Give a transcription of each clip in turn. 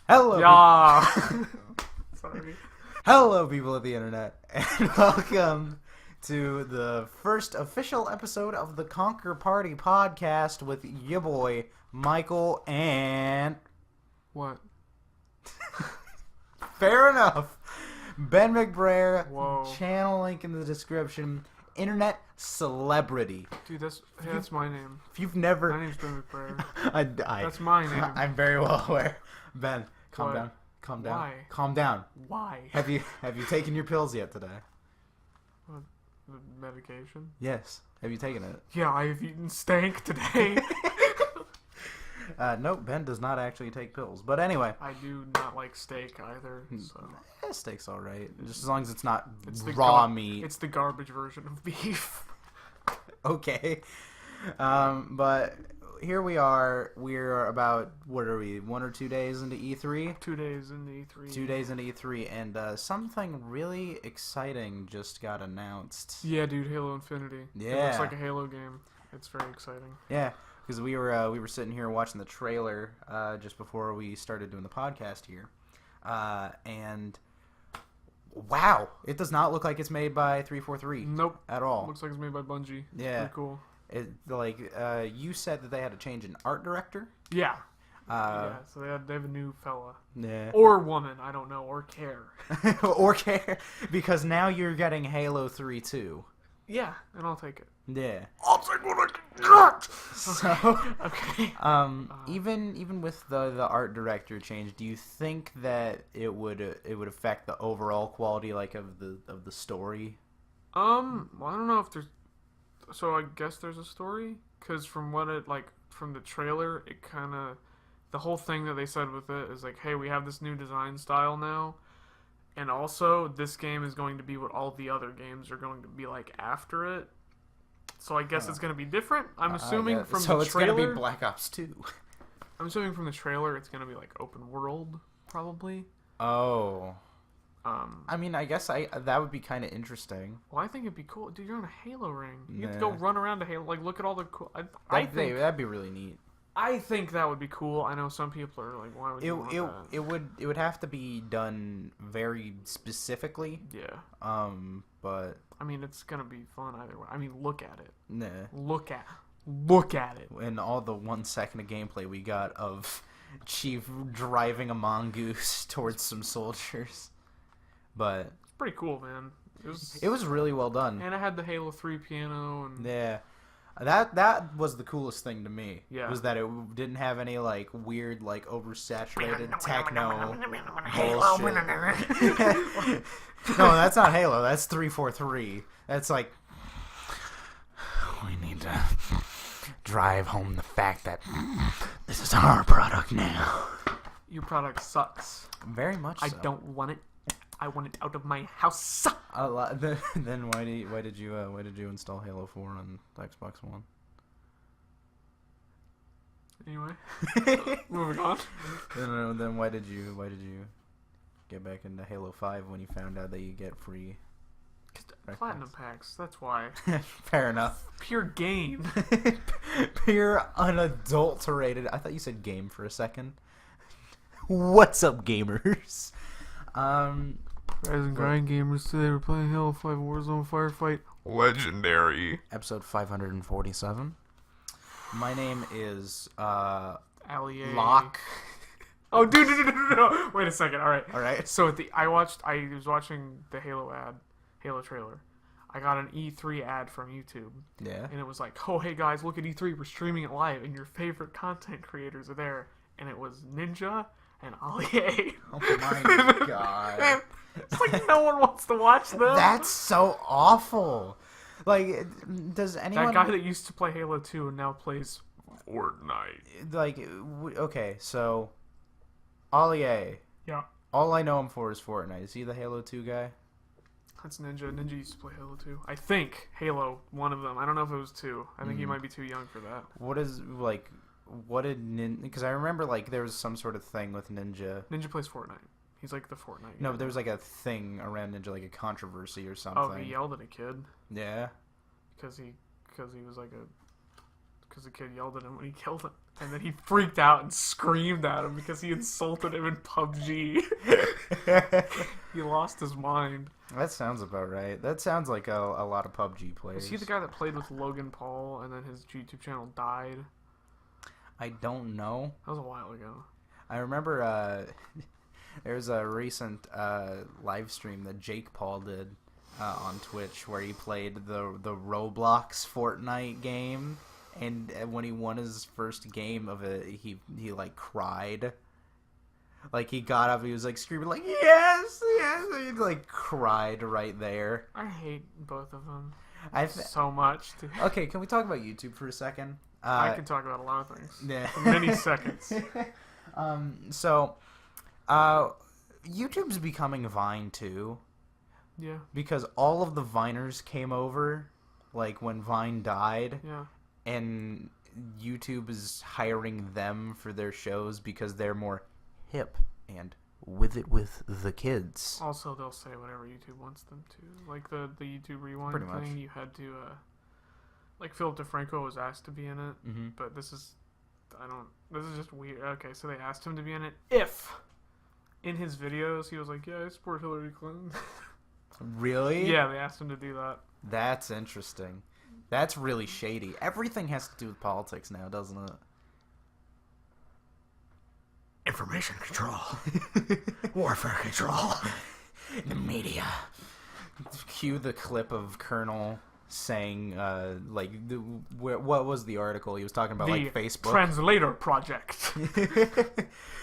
Hello, Yeah. Sorry. hello, people of the internet, and welcome to the first official episode of the Conquer Party podcast with your boy Michael and What? fair enough, Ben McBRAYER. Whoa. Channel link in the description. Internet celebrity. Dude, that's my name. If you've never, My name's Ben McBRAYER. that's my name. I'm very well aware. Ben, calm What? down. Calm down. Why? Calm down. Why? Have you taken your pills yet today? What, the medication? Yes. Have you taken it? Yeah, I have eaten stank today. Nope, Ben does not actually take pills. But anyway, I do not like steak either, so... steak's alright. Just as long as it's not It's the raw meat. It's the garbage version of beef. Okay. But here we are. We're about, what are we, 1 or 2 days into E3? 2 days in the E3. 2 days into E3, and something really exciting just got announced. Yeah, dude, Halo Infinity. It Yeah. looks like a Halo game. It's very exciting. Yeah, because we were sitting here watching the trailer just before we started doing the podcast here, and wow, it does not look like it's made by 343. Nope. At all. Looks like it's made by Bungie. Yeah. Pretty cool. You said that they had to change an art director. Yeah. Uh, So they have a new fella. Yeah. Or woman, I don't know, or care. Or care, because now you're getting Halo 3 too. Yeah, and I'll take it. Yeah. I'll take what I can get! So, Okay. even with the art director change, do you think that it would affect the overall quality of the story? Well, I don't know if there's... So I guess there's a story? Because from from the trailer, it kind of... The whole thing that they said with it is like, hey, we have this new design style now, and also this game is going to be what all the other games are going to be like after it. So I guess it's going to be different. I'm assuming from the trailer... So it's going to be Black Ops 2. I'm assuming from the trailer it's going to be like open world, probably. Oh. I mean, I guess that would be kind of interesting. Well, I think it'd be cool. Dude, you're on a Halo ring. You have to Nah. go run around a Halo. Like, look at all the cool... I think That'd be really neat. I think that would be cool. I know some people are like, why would you want that? It would have to be done very specifically. Yeah. But I mean, it's going to be fun either way. I mean, look at it. nah. Look at it. And all the 1 second of gameplay we got of Chief driving a mongoose towards some soldiers. But It's pretty cool, man. it was really well done. And I had the Halo 3 piano and... Yeah. That was the coolest thing to me. Yeah. Was that it didn't have any like weird like oversaturated techno Halo. bullshit. No, that's not Halo. That's 343. That's like we need to drive home the fact that this is our product now. Your product sucks. Very much so. I don't want it. I want it out of my house. A lot, then why did you install Halo 4 on Xbox One? Anyway, moving on. Then why did you get back into Halo 5 when you found out that you get free Platinum packs. That's why. Fair enough. Pure gain. Pure unadulterated. I thought you said game for a second. What's up, gamers? Rise and Grind gamers today. We're playing Halo 5 Warzone Firefight. Legendary. Episode 547. My name is Allier. Locke. Oh, dude, no. Wait a second. All right. All right. So I was watching the Halo trailer. I got an E3 ad from YouTube. Yeah. And it was like, oh, hey guys, look at E3. We're streaming it live, and your favorite content creators are there. And it was Ninja and Allier. Oh my god. It's like no one wants to watch them. That's so awful. Like, does anyone... That guy that used to play Halo 2 and now plays Fortnite. Like, okay, so... Allier. Yeah. All I know him for is Fortnite. Is he the Halo 2 guy? That's Ninja. Ninja used to play Halo 2. I think Halo, one of them. I don't know if it was 2. I think he might be too young for that. What did Ninja... Because I remember, like, there was some sort of thing with Ninja. Ninja plays Fortnite. He's like the Fortnite guy. No, but there was, like, a thing around Ninja, like a controversy or something. Oh, he yelled at a kid. Yeah? Because he was like a... because the kid yelled at him when he killed him. And then he freaked out and screamed at him because he insulted him in PUBG. He lost his mind. That sounds about right. That sounds like a lot of PUBG players. Was he the guy that played with Logan Paul and then his YouTube channel died? I don't know. That was a while ago. I remember there was a recent live stream that Jake Paul did on Twitch where he played the Roblox Fortnite game. And when he won his first game of it, he like cried. Like he got up, he was like screaming like yes, yes. And he like cried right there. I hate both of them so much. Okay, can we talk about YouTube for a second? I can talk about a lot of things. Yeah. In many seconds. So, YouTube's becoming Vine too. Yeah. Because all of the Viners came over, like when Vine died. Yeah. And YouTube is hiring them for their shows because they're more hip and with the kids. Also, they'll say whatever YouTube wants them to. Like the YouTube Rewind Pretty thing, much. you had to, like Philip DeFranco was asked to be in it, Mm-hmm. but this is just weird. Okay, so they asked him to be in it if, in his videos, he was like, yeah, I support Hillary Clinton. Really? Yeah, they asked him to do that. That's interesting. That's really shady. Everything has to do with politics now, doesn't it? Information control. Warfare control. The media. Cue the clip of Colonel saying, what was the article? He was talking about, like, Facebook. Translator Project.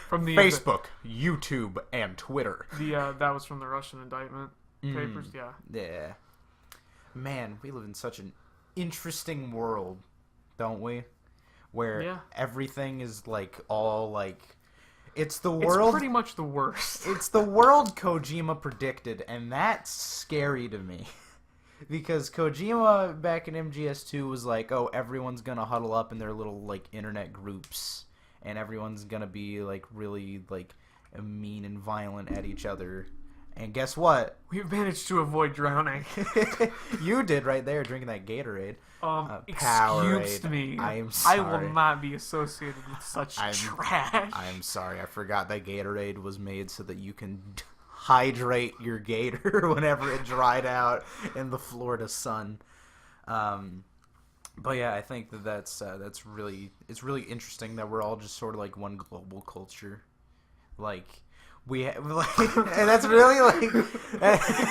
From the Facebook, YouTube, and Twitter. That was from the Russian indictment papers, yeah. Yeah. Man, we live in such an interesting world, don't we? Where everything is, like, all, like... It's the world... It's pretty much the worst. It's the world Kojima predicted, and that's scary to me. Because Kojima, back in MGS2, was like, oh, everyone's gonna huddle up in their little, like, internet groups, and everyone's gonna be, like, really, like, mean and violent at each other. And guess what? We've managed to avoid drowning. You did right there, drinking that Gatorade. Excuse me. I am sorry. I will not be associated with such trash. I'm sorry. I forgot that Gatorade was made so that you can hydrate your gator whenever it dried out in the Florida sun. But yeah, I think that's really interesting that we're all just sort of like one global culture, like. And that's really like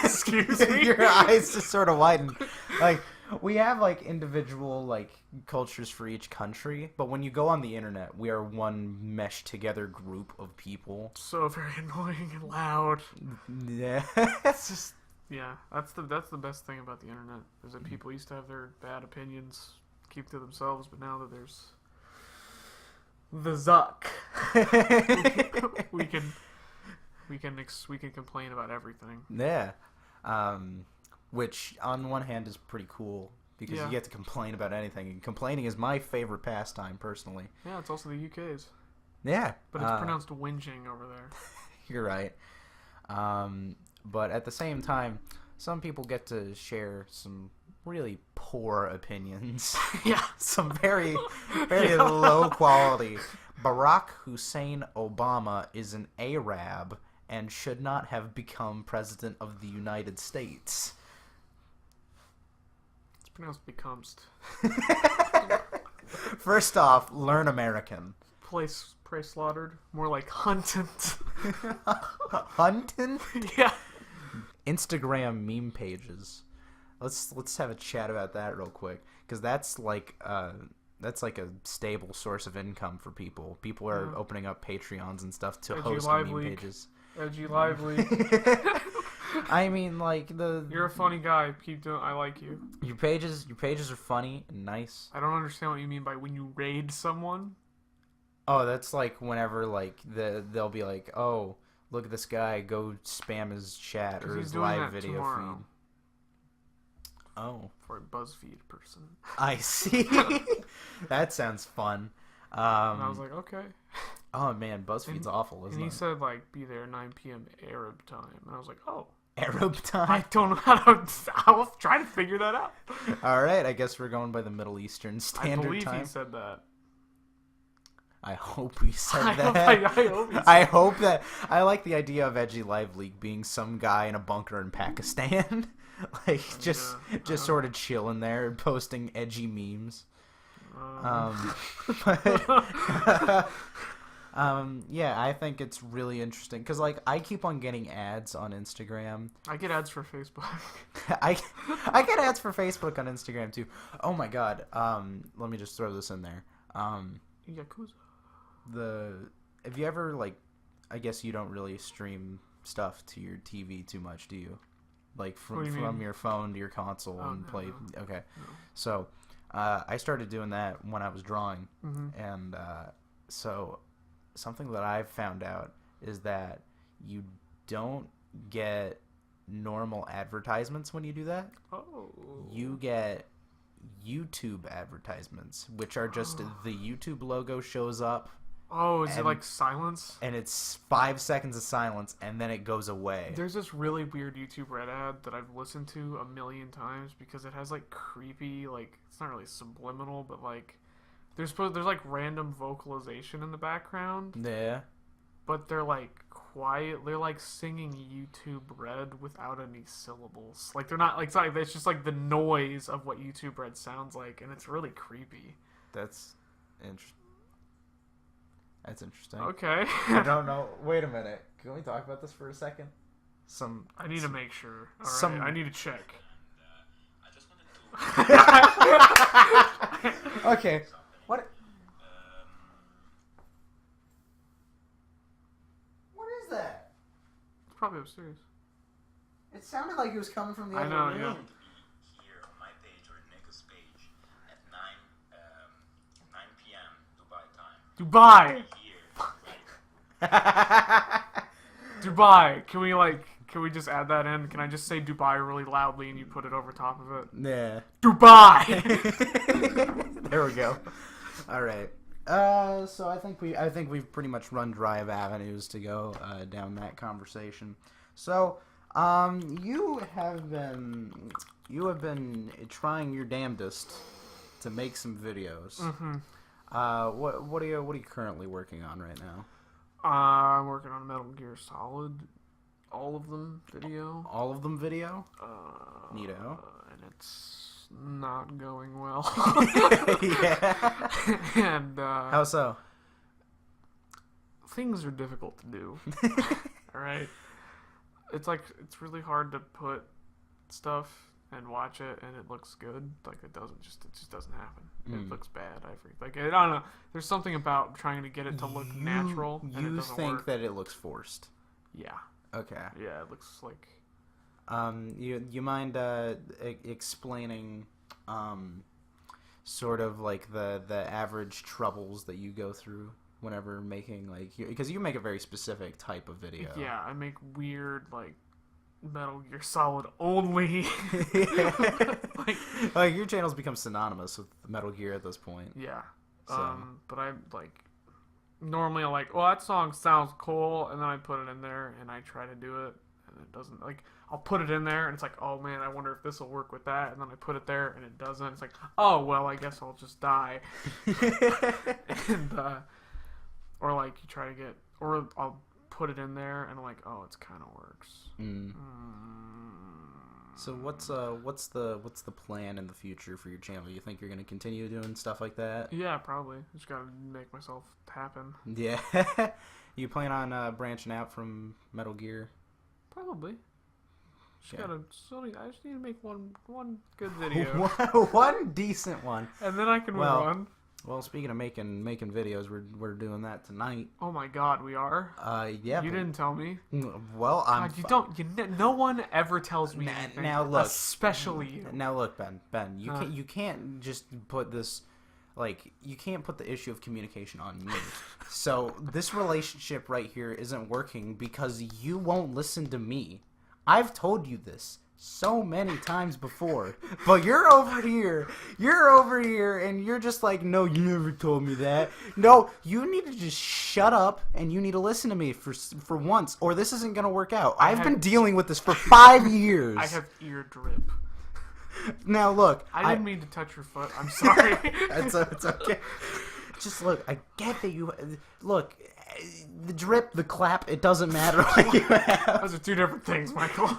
excuse me. Your eyes just sort of widen. Like we have like individual like cultures for each country, but when you go on the internet, we are one meshed together group of people. So very annoying and loud. Yeah, it's just that's the best thing about the internet is that people used to have their bad opinions keep to themselves, but now that there's the Zuck, we can complain about everything. Yeah, which on one hand is pretty cool because you get to complain about anything. And complaining is my favorite pastime, personally. Yeah, it's also the UK's. Yeah, but it's pronounced whinging over there. You're right. But at the same time, some people get to share some really poor opinions. Yeah, some very low quality. Barack Hussein Obama is an Arab and should not have become president of the United States. It's pronounced becomst. First off, learn American. Pray slaughtered. More like hunted. Hunting? Yeah. Instagram meme pages. Let's have a chat about that real quick, because that's like a stable source of income for people. People are opening up Patreons and stuff to host meme pages. Edgy lively. I mean, like you're a funny guy. Keep doing. I like you. Your pages are funny and nice. I don't understand what you mean by when you raid someone. Oh, that's like whenever like they'll be like, oh, look at this guy, go spam his chat or his live video tomorrow. feed. Oh, for a BuzzFeed person. I see. That sounds fun. And I was like, okay. Oh man, BuzzFeed's awful, isn't it? And he said like, be there 9 p.m. Arab time, and I was like, oh. Arab I time. don't know how to. I will try to figure that out. All right, I guess we're going by the Middle Eastern I Standard believe Time. he said that. I hope he said I that. hope he said I hope that. I like the idea of Edgy Live League being some guy in a bunker in Pakistan, like just sort of chilling there and posting edgy memes. Yeah, I think it's really interesting because like I keep on getting ads on Instagram. I get ads for Facebook. I get ads for Facebook on Instagram too. Oh my god. Let me just throw this in there. Yakuza. Have you ever like, I guess you don't really stream stuff to your TV too much, do you? Like from your phone to your console and play. No. Okay, No. so I started doing that when I was drawing, and so something that I've found out is that you don't get normal advertisements when you do that. Oh. You get YouTube advertisements, which are just the YouTube logo shows up. Oh, is it like silence? And it's 5 seconds of silence, and then it goes away. There's this really weird YouTube Red ad that I've listened to a million times because it has like creepy, like it's not really subliminal, but like there's like random vocalization in the background, Yeah. but they're like quiet. They're like singing YouTube Red without any syllables. Like they're not like it's just like the noise of what YouTube Red sounds like, and it's really creepy. That's interesting. That's interesting. Okay. I don't know. Wait a minute. Can we talk about this for a second? I need to make sure. All right, some- I need to check. Okay. What? What is that? It's probably upstairs. It sounded like it was coming from the I other know, room. yeah. Here on my page or Nick's page at 9 p.m. Dubai time. Dubai. Here, Dubai. Can we just add that in? Can I just say Dubai really loudly and you put it over top of it? Yeah. Dubai. There we go. All right. So I think we've pretty much run dry of avenues to go down that conversation. So, you have been trying your damnedest to make some videos. Mm-hmm. What are you currently working on right now? I'm working on Metal Gear Solid, all of them video. All of them video? Neato. And it's not going well. Yeah. And How so? things are difficult to do. All right. It's really hard to put stuff and watch it and it looks good. Like it just doesn't happen. It looks bad. I don't know. There's something about trying to get it to look natural and it You doesn't think work. that it looks forced? Yeah. Okay. Yeah, it looks like You mind explaining sort of like the average troubles that you go through whenever making because you make a very specific type of video. yeah, I make weird like Metal Gear Solid only. Like your channel's become synonymous with Metal Gear at this point. Yeah. So. But I normally I'm like, well, that song sounds cool, and then I put it in there and I try to do it, and it doesn't. I'll put it in there and it's like, oh man, I wonder if this will work with that, and then I put it there and it doesn't. It's like, oh well, I guess I'll just die. And or like you try to get, or I'll put it in there and I'm like, oh, it's kind of works. So what's the plan in the future for your channel? You think you're gonna continue doing stuff like that? Yeah, probably. Just gotta make myself happen. Yeah. You plan on branching out from Metal Gear? Probably. Yeah. I just need to make one good video, One decent one. and then I can move on. Well, speaking of making videos, we're doing that tonight. Oh my God, we are. Yeah. You didn't tell me. Well, God, you don't. No one ever tells me anything. Now look, especially you. Now look, Ben, you can't just put this. Like, you can't put the issue of communication on me. So this relationship right here isn't working because you won't listen to me. I've told you this. so many times before. But you're over here, and you're just like, no, you never told me that. No, you need to just shut up, and you need to listen to me for once, or this isn't going to work out. I've been dealing with this for 5 years. I have ear drip. Now, look. I didn't mean to touch your foot. I'm sorry. It's okay. Just look, I get that you... Look, the drip, the clap, it doesn't matter what you have. Those are two different things, Michael.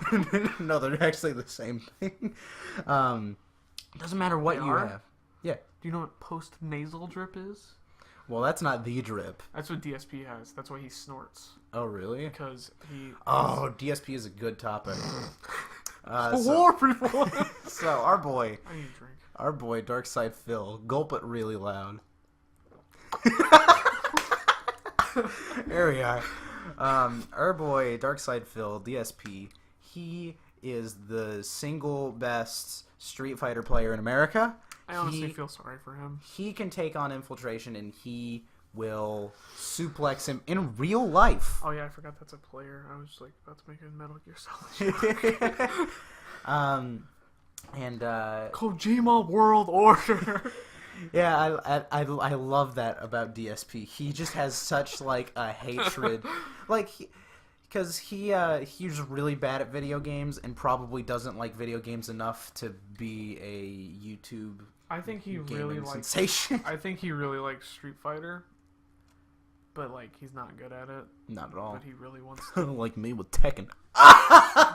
No, they're actually the same thing. It doesn't matter what you have. Yeah. Do you know what post-nasal drip is? Well, that's not the drip. That's what DSP has. That's why he snorts. Oh, really? Because he... Oh, DSP is a good topic. War people! So, our boy... I need a drink. Our boy, Darkside Phil. Gulp it really loud. There we are. Our boy, Darkside Phil, DSP, he is the single best Street Fighter player in America. I honestly feel sorry for him. He can take on Infiltration, and he will suplex him in real life. Oh yeah, I forgot that's a player. I was like about to make a Metal Gear Solid. Kojima World Order. Yeah, I love that about DSP. He just has such like a hatred, like because he's really bad at video games and probably doesn't like video games enough to be a YouTube. I think he really likes sensation. I think he really likes Street Fighter, but like he's not good at it. Not at all. But he really wants to. Like me with Tekken.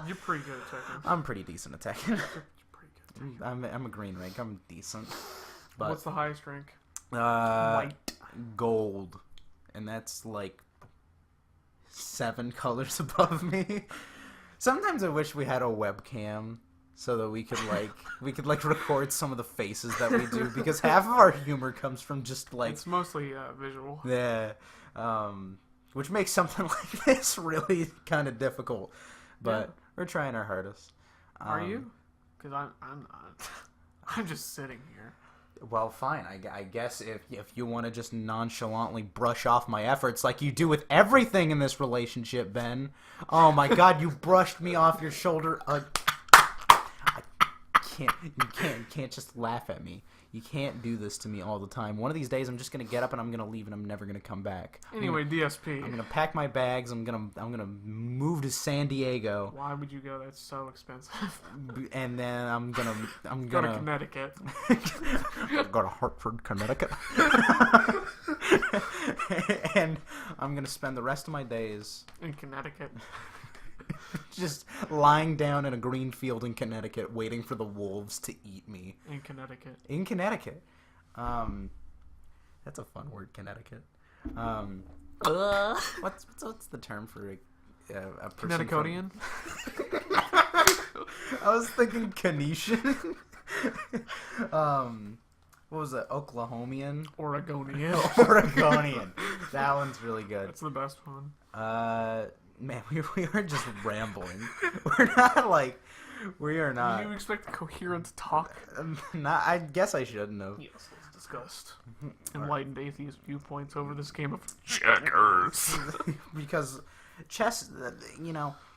You're pretty good at Tekken. I'm pretty decent at Tekken. You're pretty good at Tekken. I'm a green rank. I'm decent. But, what's the highest rank? White. Gold. And that's like 7 colors above me. Sometimes I wish we had a webcam so that we could record some of the faces that we do, because half of our humor comes from just like it's mostly visual. Yeah. Which makes something like this really kind of difficult. But we're trying our hardest. Are you? Because I'm not. I'm just sitting here. Well, fine. I guess if you want to just nonchalantly brush off my efforts like you do with everything in this relationship, Ben. Oh my God, you brushed me off your shoulder. You can't just laugh at me. You can't do this to me all the time. One of these days, I'm just gonna get up and I'm gonna leave and I'm never gonna come back. Anyway, DSP. I'm gonna pack my bags. I'm gonna move to San Diego. Why would you go? That's so expensive. And then I'm gonna go to Connecticut. Go to Hartford, Connecticut. And I'm gonna spend the rest of my days in Connecticut. Just lying down in a green field in Connecticut, waiting for the wolves to eat me. In Connecticut. In Connecticut. That's a fun word, Connecticut. What's the term for a person? Connecticutian? I was thinking Canesian. What was it? Oklahomian? Oregonian. Oregonian. That one's really good. That's the best one. Man, we are just rambling. We are not. Do you expect a coherent talk? I guess I shouldn't have. Yes, let's discuss enlightened atheist viewpoints over this game of checkers. Because chess,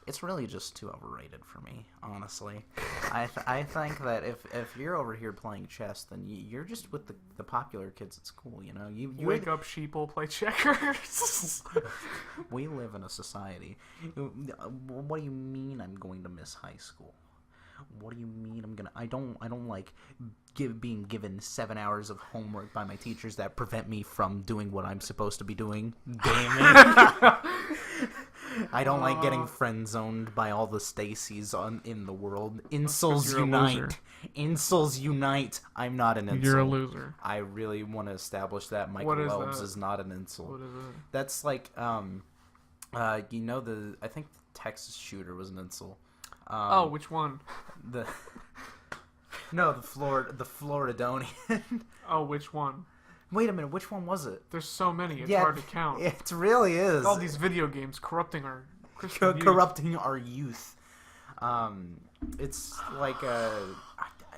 it's really just too overrated for me, honestly. I think that if you're over here playing chess, then you're just with the popular kids at school, You wake up, sheeple, play checkers. We live in a society. What do you mean I'm going to miss high school? What do you mean I don't like being given 7 hours of homework by my teachers that prevent me from doing what I'm supposed to be doing, gaming. I don't like getting friend zoned by all the Stacys in the world. Incels unite. Incels unite. I'm not an incel. You're a loser. I really want to establish that Michael Welbs is not an incel. What is it? That's like I think the Texas shooter was an incel. Which one? The Floridonian. Oh, which one? Wait a minute, which one was it? There's so many, it's hard to count. It really is. All these video games corrupting our Christian youth. Corrupting our youth. It's like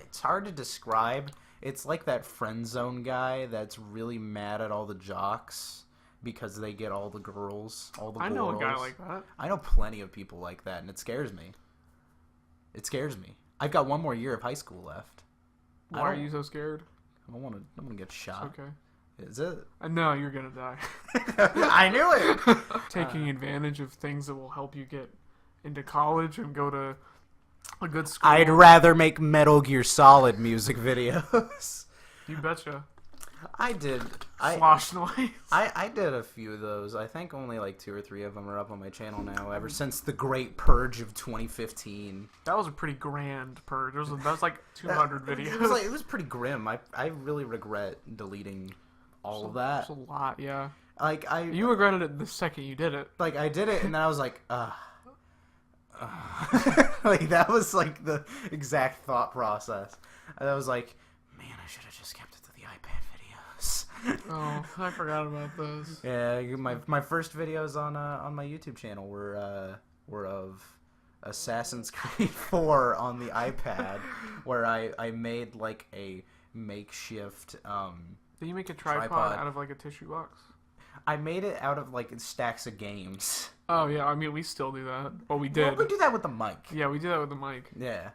it's hard to describe. It's like that friend zone guy that's really mad at all the jocks because they get all the girls, all the boys. I know a guy like that. I know plenty of people like that, and it scares me. It scares me. I've got one more year of high school left. Why are you so scared? I don't want to. I'm gonna get shot. It's okay. Is it? I know you're gonna die. I knew it. Taking advantage of things that will help you get into college and go to a good school. I'd rather make Metal Gear Solid music videos. You betcha. I did. Slosh noise. I did a few of those. I think only like 2 or 3 of them are up on my channel now. Ever since the Great Purge of 2015. That was a pretty grand purge. That was like 200 videos. It was pretty grim. I really regret deleting all of that. It's a lot, yeah. Like you regretted it the second you did it. Like I did it, and then I was like, like that was like the exact thought process. And I was like, man, I should have just kept it to the iPad videos. Oh, I forgot about those. Yeah, my first videos on my YouTube channel were of Assassin's Creed 4 on the iPad, where I made like a makeshift Did you make a tripod out of like a tissue box? I made it out of like stacks of games. Oh yeah, I mean we still do that. Well, we did. Well, we do that with the mic. Yeah, we do that with the mic. Yeah.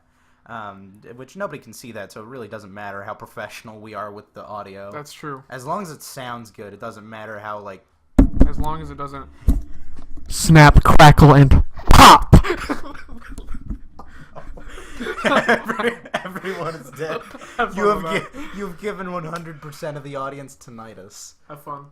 Which nobody can see that, so it really doesn't matter how professional we are with the audio. That's true. As long as it sounds good, it doesn't matter how, like... As long as it doesn't... Snap, crackle, and pop! Everyone is dead. You've given 100% of the audience tinnitus. Have fun.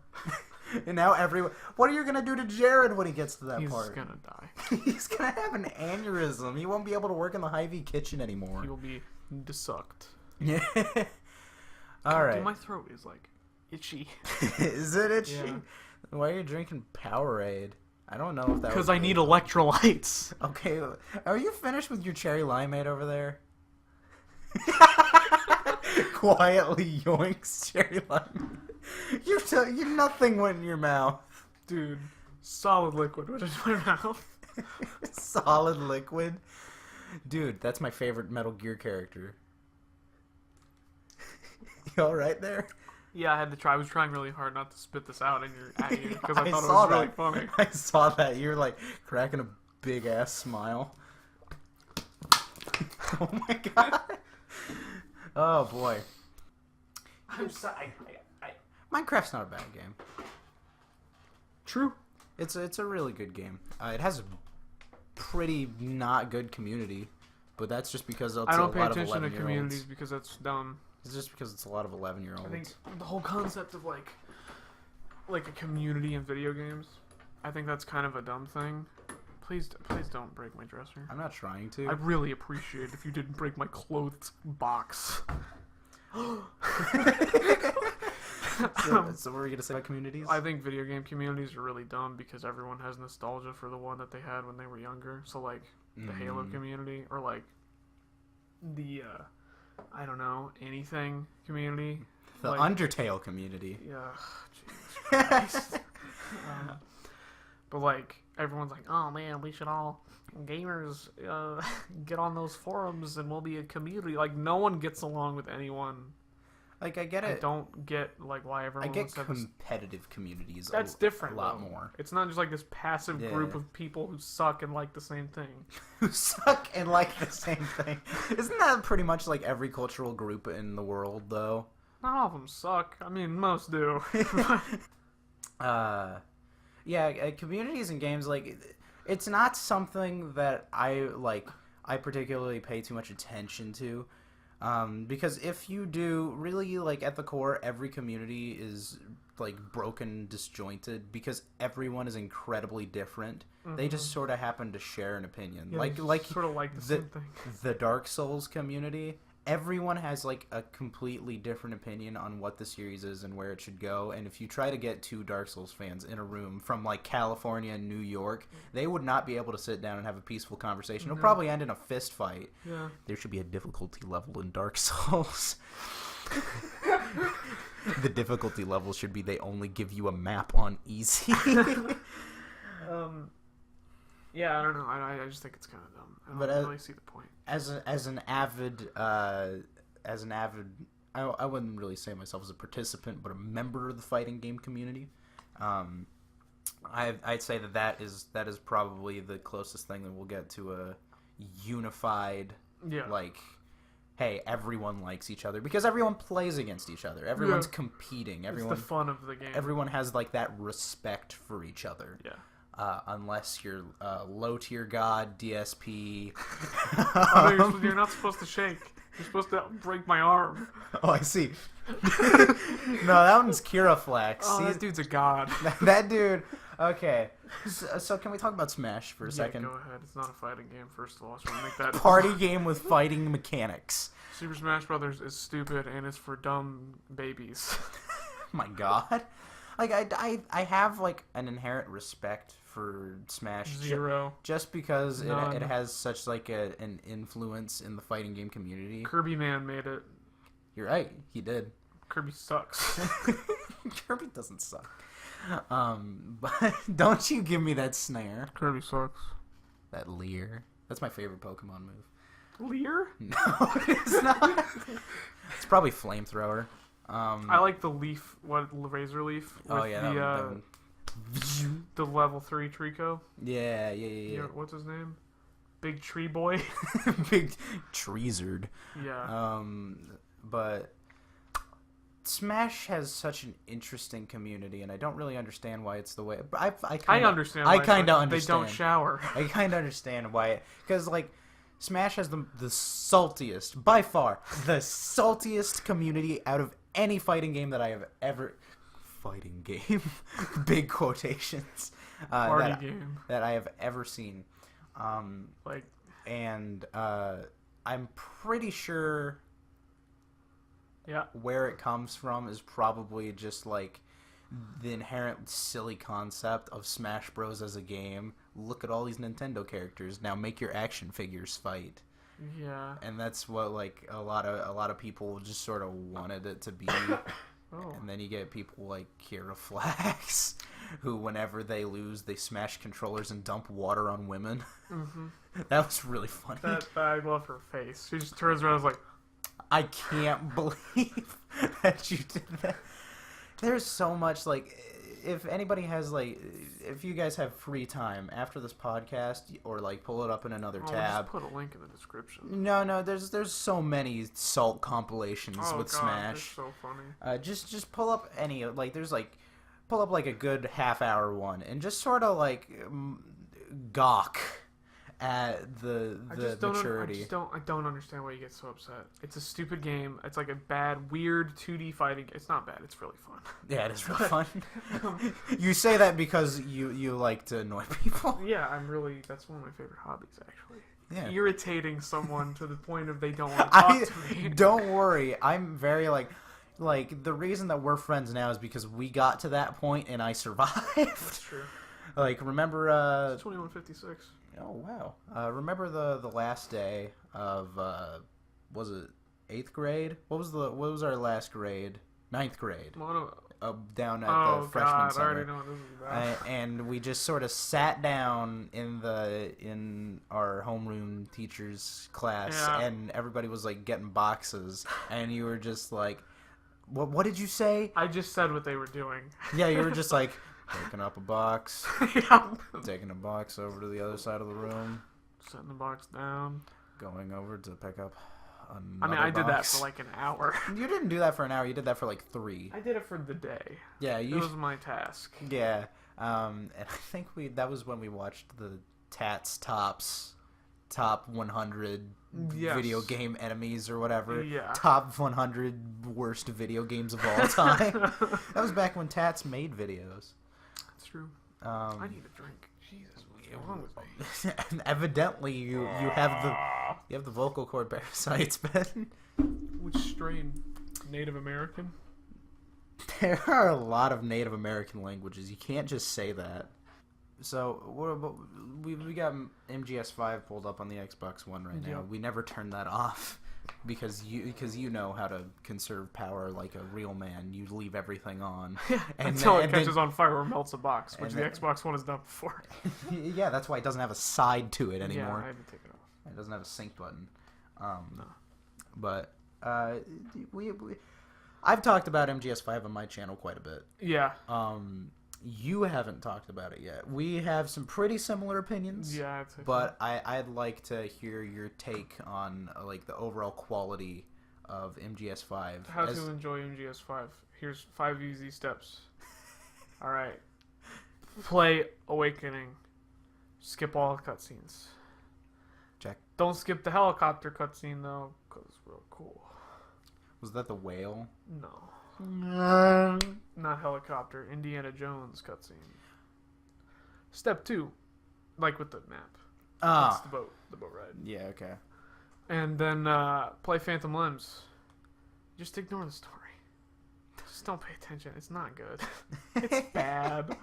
And now everyone... What are you going to do to Jared when he gets to that part? He's going to die. He's going to have an aneurysm. He won't be able to work in the Hy-Vee kitchen anymore. He will be desucked. Yeah. All right. Dude, my throat is, like, itchy. Is it itchy? Yeah. Why are you drinking Powerade? I don't know if that Because I need electrolytes. Okay. Are you finished with your cherry limeade over there? Quietly yoinks cherry limeade. Nothing went in your mouth. Dude, solid liquid went in my mouth. Solid liquid? Dude, that's my favorite Metal Gear character. You alright there? Yeah, I had to try. I was trying really hard not to spit this out at you because I thought it saw was really that. funny. I saw that. You're like cracking a big ass smile. Oh my god. Oh boy. I'm sorry. Minecraft's not a bad game. True. It's a really good game. It has a pretty not good community, but that's just because it's I don't a pay lot of attention to 11-year-olds. communities because that's dumb. It's just because it's a lot of 11-year-olds. I think the whole concept of like a community in video games, I think that's kind of a dumb thing. Please don't break my dresser. I'm not trying to. I'd really appreciate it if you didn't break my clothes box. So what were you gonna say about communities? I think video game communities are really dumb because everyone has nostalgia for the one that they had when they were younger. So like the Halo community or like the I don't know, anything community. The like, Undertale community. Yeah, Jesus Christ. But like everyone's like, oh man, we should all gamers get on those forums and we'll be a community. Like no one gets along with anyone. Like I get it. I don't get like why everyone. I get wants to have this... competitive communities. That's different. A lot though. more. It's not just like this passive group of people who suck and like the same thing. Who suck and like the same thing. Isn't that pretty much like every cultural group in the world, though? Not all of them suck. I mean, most do. Yeah, communities and games, like, it's not something that I particularly pay too much attention to. Because if you do, really, like, at the core, every community is, like, broken, disjointed, because everyone is incredibly different. Mm-hmm. They just sort of happen to share an opinion. Yeah, like sort of like the same thing. The Dark Souls community, everyone has, like, a completely different opinion on what the series is and where it should go, and if you try to get 2 Dark Souls fans in a room from, like, California and New York, they would not be able to sit down and have a peaceful conversation. It'll probably end in a fist fight. Yeah. There should be a difficulty level in Dark Souls. The difficulty level should be they only give you a map on easy. Yeah, I don't know. I just think it's kind of dumb. I don't really see the point. As an avid, I wouldn't really say myself as a participant, but a member of the fighting game community. I'd say that is probably the closest thing that we'll get to a unified, Yeah. like, hey, everyone likes each other because everyone plays against each other. Everyone's competing. It's the fun of the game. Everyone has like that respect for each other. Yeah. Unless you're low tier god, DSP. Oh, you're not supposed to shake. You're supposed to break my arm. Oh, I see. No, that one's Kiraflex. Oh, that dude's a god. That dude. Okay. So can we talk about Smash for a second? Go ahead. It's not a fighting game, first of all. So we'll make that Party game with fighting mechanics. Super Smash Brothers is stupid and it's for dumb babies. My God. Like I have like an inherent respect for Smash. Zero. Just because it has such like an influence in the fighting game community. Kirby Man made it. You're right. He did. Kirby sucks. Kirby doesn't suck. But don't you give me that snare. Kirby sucks. That leer. That's my favorite Pokemon move. Leer? No, it's not. It's probably Flamethrower. I like the leaf, razor leaf. With the level 3 Trico. Yeah. What's his name? Big Tree Boy. Big Treezard. Yeah. But Smash has such an interesting community, and I don't really understand why it's the way. I understand. I kind of understand. They don't shower. I kind of understand why, because like Smash has the saltiest, by far, the saltiest community out of any fighting game that I have ever. Fighting game, big quotations. Party game that I have ever seen. Like, and I'm pretty sure. Yeah. Where it comes from is probably just like the inherent silly concept of Smash Bros. As a game. Look at all these Nintendo characters. Now make your action figures fight. Yeah. And that's what like a lot of people just sort of wanted it to be. Oh. And then you get people like Kiraflex, who whenever they lose, they smash controllers and dump water on women. Mm-hmm. That was really funny. I love her face. She just turns around and is like, I can't believe that you did that. There's so much, like, if anybody has, like, if you guys have free time after this podcast, or, like, pull it up in another tab. Just put a link in the description. No, there's so many Salt compilations with God, Smash. They're so funny. Just pull up any, like, there's, like, pull up, like, a good half-hour one, and just sort of, like, gawk at the maturity. I don't understand why you get so upset. It's a stupid game. It's like a bad, weird 2D fighting. It's not bad. It's really fun. Yeah, it is really fun. You say that because you like to annoy people. Yeah, that's one of my favorite hobbies, actually. Yeah. Irritating someone to the point of they don't want to talk to me. Don't worry. I'm very like the reason that we're friends now is because we got to that point and I survived. That's true. Like, remember 2156. Oh wow! Remember the last day of was it 8th grade? What was our last grade? 9th grade. Down at the freshman center. I already know what this is about. And we just sort of sat down in our homeroom teacher's class, and everybody was like getting boxes, and you were just like, "What did you say?" I just said what they were doing. Yeah, you were just like. Taking up a box. Yeah. Taking a box over to the other side of the room. Setting the box down. Going over to pick up another I mean, I did that box. for like an hour. You didn't do that for an hour. You did that for like 3. I did it for the day. Yeah, That was my task. Yeah. And I think that was when we watched the Tats top 100 video game enemies or whatever. Yeah. Top 100 worst video games of all time. That was back when Tats made videos. That's true. I need a drink. Jesus, what's wrong with me? Evidently, you have the vocal cord parasites, Ben. Which strain? Native American? There are a lot of Native American languages. You can't just say that. So we got MGS5 pulled up on the Xbox One right now. Yeah. We never turned that off because you know how to conserve power like a real man. You leave everything on until it catches on fire or melts a box, which the then, Xbox One has done before. Yeah, that's why it doesn't have a side to it anymore. Yeah, I had to take it off. It doesn't have a sync button. No. But I've talked about MGS5 on my channel quite a bit. Yeah. You haven't talked about it yet. We have some pretty similar opinions. Yeah, I'd say But I'd like to hear your take on like the overall quality of MGS5. How to enjoy MGS5. Here's 5 easy steps. Alright. Play Awakening. Skip all the cutscenes. Check. Don't skip the helicopter cutscene, though, because it's real cool. Was that the whale? No. Not helicopter. Indiana Jones cutscene. Step 2. Like with the map. That's the boat ride. Yeah, okay. And then play Phantom Limbs. Just ignore the story. Just don't pay attention. It's not good. It's bad.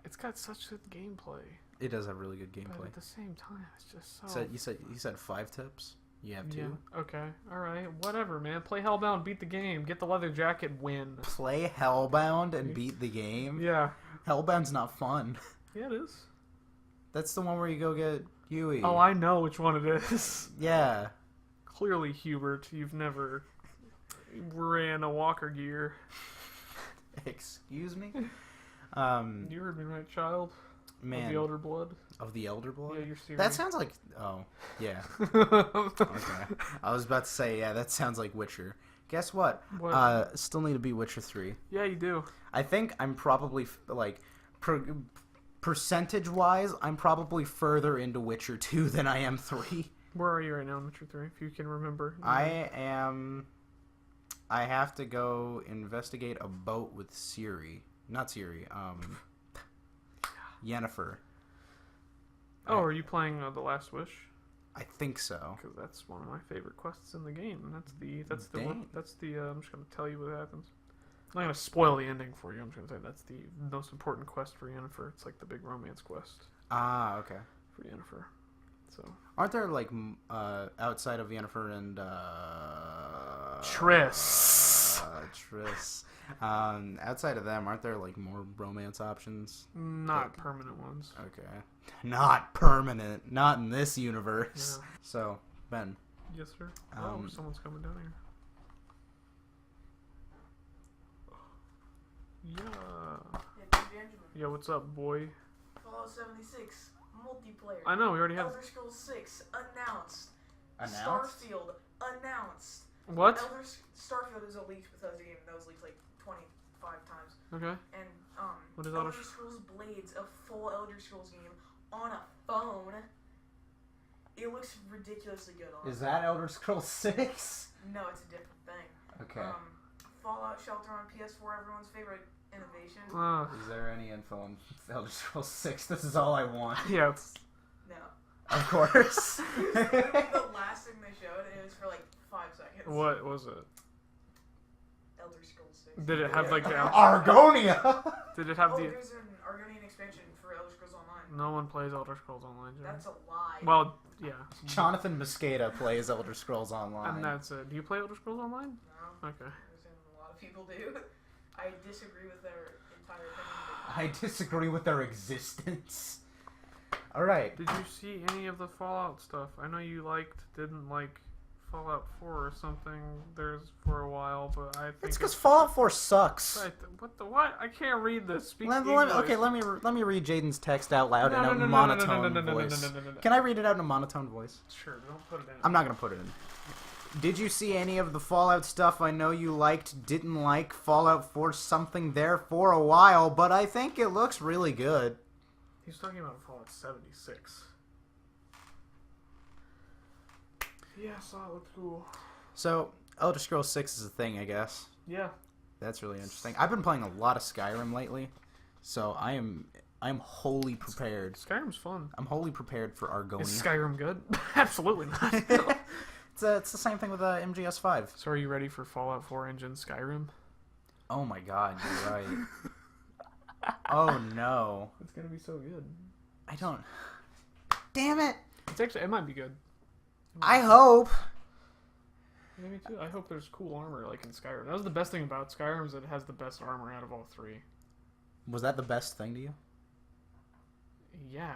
It's got such good gameplay. It does have really good But gameplay. at the same time, it's just so... So you said 5 tips? You have 2? Yeah. Okay. Alright. Whatever, man. Play Hellbound, beat the game. Get the leather jacket, win. Play Hellbound and beat the game? Yeah. Hellbound's not fun. Yeah, it is. That's the one where you go get Huey. Oh, I know which one it is. Yeah. Clearly, Hubert, you've never ran a walker gear. Excuse me? You heard me right, child. Man. Of the Elder Blood. Of the Elder Blood? Yeah, you're serious. That sounds like... Oh, yeah. Okay. I was about to say, yeah, that sounds like Witcher. Guess what? What? Still need to be Witcher 3. Yeah, you do. I think I'm probably, like, percentage-wise, I'm probably further into Witcher 2 than I am 3. Where are you right now in Witcher 3, if you can remember? I have to go investigate a boat with Ciri. Not Ciri, Yennefer. Oh, are you playing The Last Wish? I think so. Because that's one of my favorite quests in the game, and that's the Dang. I'm just gonna tell you what happens. I'm not gonna spoil the ending for you. I'm just gonna say that's the most important quest for Yennefer. It's like the big romance quest Ah, okay. for Yennefer. So Aren't there, like, outside of Yennefer and, Triss. Triss. Outside of them, aren't there, like, more romance options? Not permanent ones. Okay. Not permanent. Not in this universe. Yeah. So, Ben. Yes, sir. Oh, someone's coming down here. Yeah. Benjamin. Yeah, what's up, boy? Fallout 76 multiplayer. I know, we already have... Elder Scrolls 6 announced. Announced? Starfield announced. What? Starfield is a leaked Bethesda game that was leaked like 25 times. Okay. And What is Elder Scrolls Blades, a full Elder Scrolls game on a phone. It looks ridiculously good on. Is that Elder Scrolls 6? No, it's a different thing. Okay. Fallout Shelter on PS4, everyone's favorite innovation. Is there any info on Elder Scrolls 6? This is all I want. Yeah, it's... No. Of course. The last thing they showed, it was for like 5 seconds. What was it? Elder Scrolls 6. Did it have like the... Argonia! Did it have Oh, the... there's an Argonian expansion for Elder Scrolls Online. No one plays Elder Scrolls Online, Jerry. That's a lie. Well, yeah. Jonathan Mosqueda plays Elder Scrolls Online. And that's it. Do you play Elder Scrolls Online? No. Okay. A lot of people do. I disagree with their entire opinion. I disagree with their existence. Alright. Did you see any of the Fallout stuff? I know you didn't like Fallout 4 or something there's for a while, but I think It's because Fallout 4 sucks. What? I can't read this. Speak Let me read Jaden's text out loud in a No, monotone no, voice. no. Can I read it out in a monotone voice? Sure, don't put it in. I'm not gonna put it in. Did you see any of the Fallout stuff? I know you didn't like Fallout 4 something there for a while, but I think it looks really good. He's talking about Fallout 76. Yeah, I saw it looked cool. So, Elder Scrolls 6 is a thing, I guess. Yeah. That's really interesting. I've been playing a lot of Skyrim lately, so I'm wholly prepared. Skyrim's fun. I'm wholly prepared for Argonia. Is Skyrim good? Absolutely not. It's the same thing with MGS5. So are you ready for Fallout 4 engine Skyrim? Oh my god, you're right. Oh no. It's gonna be so good. I don't... Damn it! It might be good. I hope! Yeah, me too. I hope there's cool armor like in Skyrim. That was the best thing about Skyrim is it has the best armor out of all 3. Was that the best thing to you? Yeah.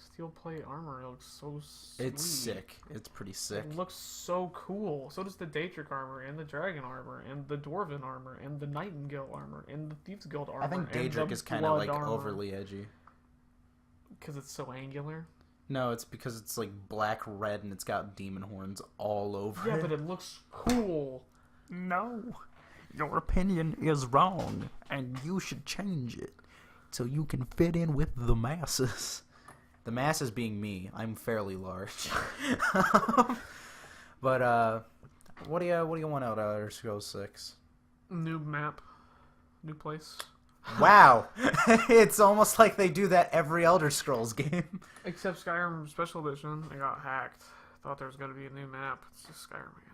Steel plate armor. It looks so sweet. It's sick. It's pretty sick. It looks so cool. So does the Daedric armor, and the Dragon armor, and the Dwarven armor, and the Nightingale armor, and the Thieves Guild armor. I think and Daedric the is kind of Blood like armor. overly edgy. Because it's so angular. No, it's because it's like black red and it's got demon horns all over Yeah, it. but it looks cool. No, your opinion is wrong, and you should change it so you can fit in with the masses. The masses being me. I'm fairly large. But what do you want out of Elder Scrolls 6? New map. New place. Wow, it's almost like they do that every Elder Scrolls game. Except Skyrim Special Edition. I got hacked. Thought there was going to be a new map. It's just Skyrim again.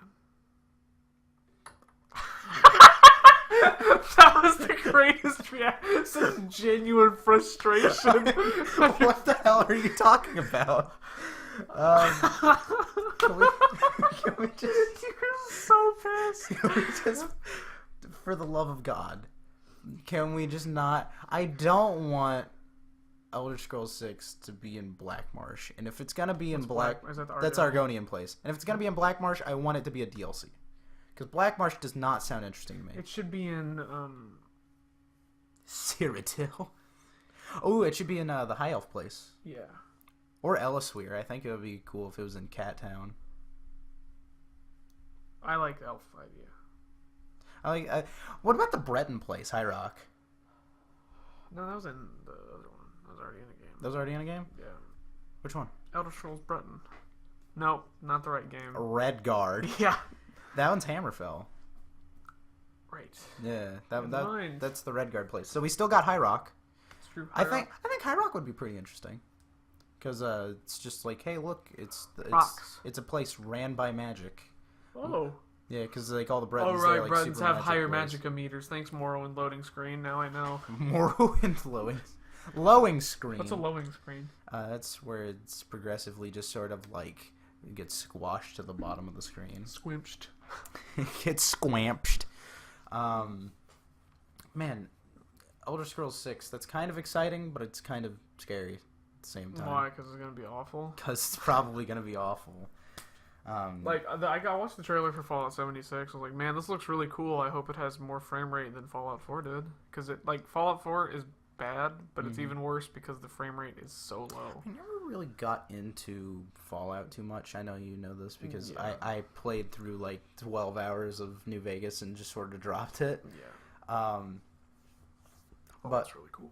That was the greatest reaction. Such genuine frustration. What the hell are you talking about? Can we just... You're so pissed. Can we just... For the love of God, can we just not... I don't want Elder Scrolls 6 to be in Black Marsh. And if it's going to be in Is that the that's Argonian Place. And if it's going to be in Black Marsh, I want it to be a DLC. Because Black Marsh does not sound interesting to me. It should be in, Cyrodiil. Oh, it should be in the High Elf Place. yeah. Or Ellisweir. I think it would be cool if it was in Cat Town. I like the elf idea. What about the Breton Place, High Rock? No, that was in the other one. That was already in a game. That was already in a game? Yeah. Which one? Elder Scrolls Breton. Nope, not the right game. Redguard. Yeah. That one's Hammerfell. Right. Yeah, Mind. that's the Redguard place. So we still got High Rock. It's true. I think High Rock would be pretty interesting. Because it's just like, hey, look, it's Rocks. a place ran by magic. Oh. Yeah, because like all the Oh, Bretons, right. they're, like, Bretons super have higher magic magicka meters. Thanks, Morrowind loading screen. Now I know. Morrowind lowing screen. What's a lowing screen? That's where it's progressively just sort of like it gets squashed to the bottom of the screen. Squimped. It gets squamped. Man, Elder Scrolls 6. That's kind of exciting, but it's kind of scary at the same time. Why? Because it's going to be awful? Because it's probably gonna be awful. I watched the trailer for Fallout 76. I was like, man, this looks really cool. I hope it has more frame rate than Fallout 4 did. Because Fallout 4 is bad, but it's even worse because the frame rate is so low. I never really got into Fallout too much. I know you know this because Yeah. I played through like 12 hours of New Vegas and just sort of dropped it. Yeah. But That's really cool.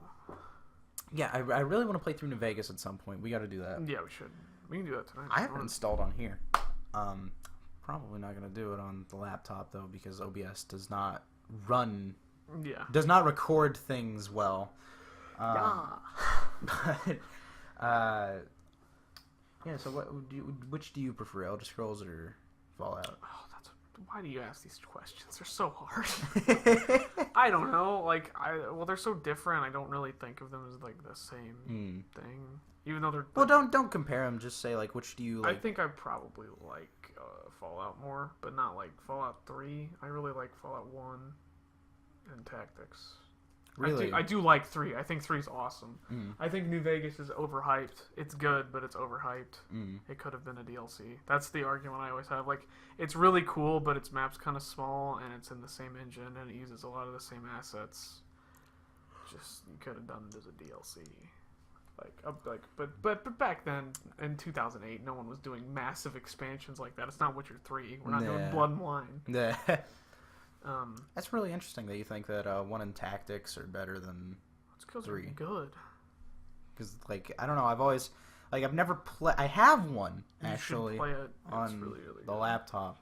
yeah, I really want to play through New Vegas at some point. We got to do that. Yeah, we should. We can do that tonight. I have it installed on here. Probably not gonna do it on the laptop though because OBS does not record things well. But yeah. So which do you prefer, Elder Scrolls or Fallout? Oh, why do you ask these questions? They're so hard. I don't know. They're so different. I don't really think of them as like the same thing. Even though they're Well, don't compare them. Just say like which do you like? I think I probably like Fallout more, but not like Fallout 3. I really like Fallout 1 and Tactics. Really? I do like 3. I think 3 is awesome. I think New Vegas is overhyped. It's good, but it's overhyped. It could have been a DLC. That's the argument I always have. Like, it's really cool, but its map's kind of small, and it's in the same engine, and it uses a lot of the same assets. Just, you could have done it as a DLC. But back then, in 2008, no one was doing massive expansions like that. It's not Witcher 3. We're not doing Blood and Wine. Yeah. That's really interesting that you think that 1 and Tactics are better than It's because 3. they're good. Because I don't know. I've always I've never played. I have one You actually should play it. It's on really, really the good. laptop.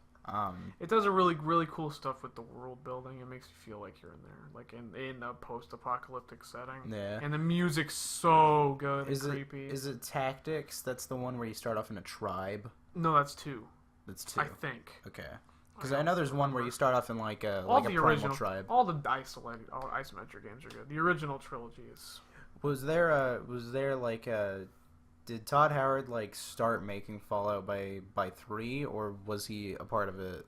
It does a really, really cool stuff with the world building. It makes you feel like you're in there, like in a post-apocalyptic setting. Yeah. And the music's so good and Is creepy. it Tactics? That's the one where you start off in a tribe. No, that's 2. That's 2. I think. Okay. Because I know there's one where you start off in like a All like the a primal original tribe. all the isometric games are good. The original trilogy is. Was there did Todd Howard start making Fallout by 3, or was he a part of it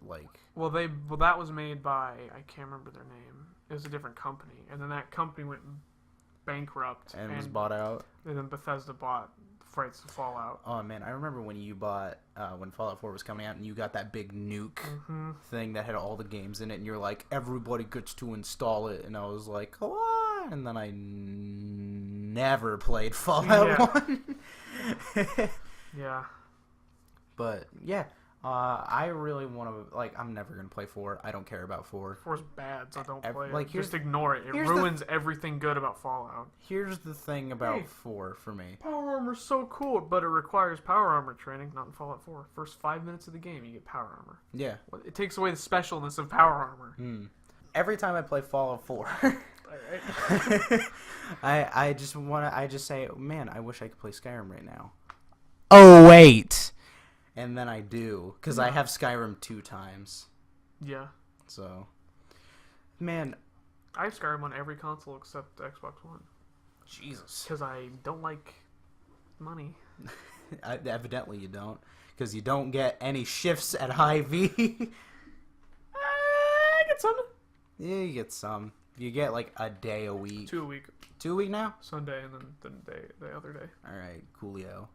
Well, that was made by, I can't remember their name. It was a different company, and then that company went bankrupt and was bought out? And then Bethesda bought rights to Fallout. Oh man, I remember when you bought when Fallout 4 was coming out, and you got that big nuke thing that had all the games in it, and you're like, everybody gets to install it, and I was like, what? And then I never played Fallout 1. Yeah. But yeah, I really want to. Like, I'm never gonna play 4. I don't care about 4. 4's bad, so don't play like, it. Just ignore it. It ruins everything good about Fallout. Here's the thing about 4 for me. Power armor's so cool, but it requires power armor training. Not in Fallout 4. First 5 minutes of the game, you get power armor. Yeah. It takes away the specialness of power armor. Every time I play Fallout 4, I just say, man, I wish I could play Skyrim right now. Oh wait. And then I do, because I have Skyrim 2 times. Yeah. So, man. I have Skyrim on every console except Xbox One. Jesus. Because I don't like money. Evidently you don't. Because you don't get any shifts at Hy-Vee. I get some. Yeah, you get some. You get like a day a week. 2 a week. 2 a week now? Sunday and then the other day. Alright, coolio.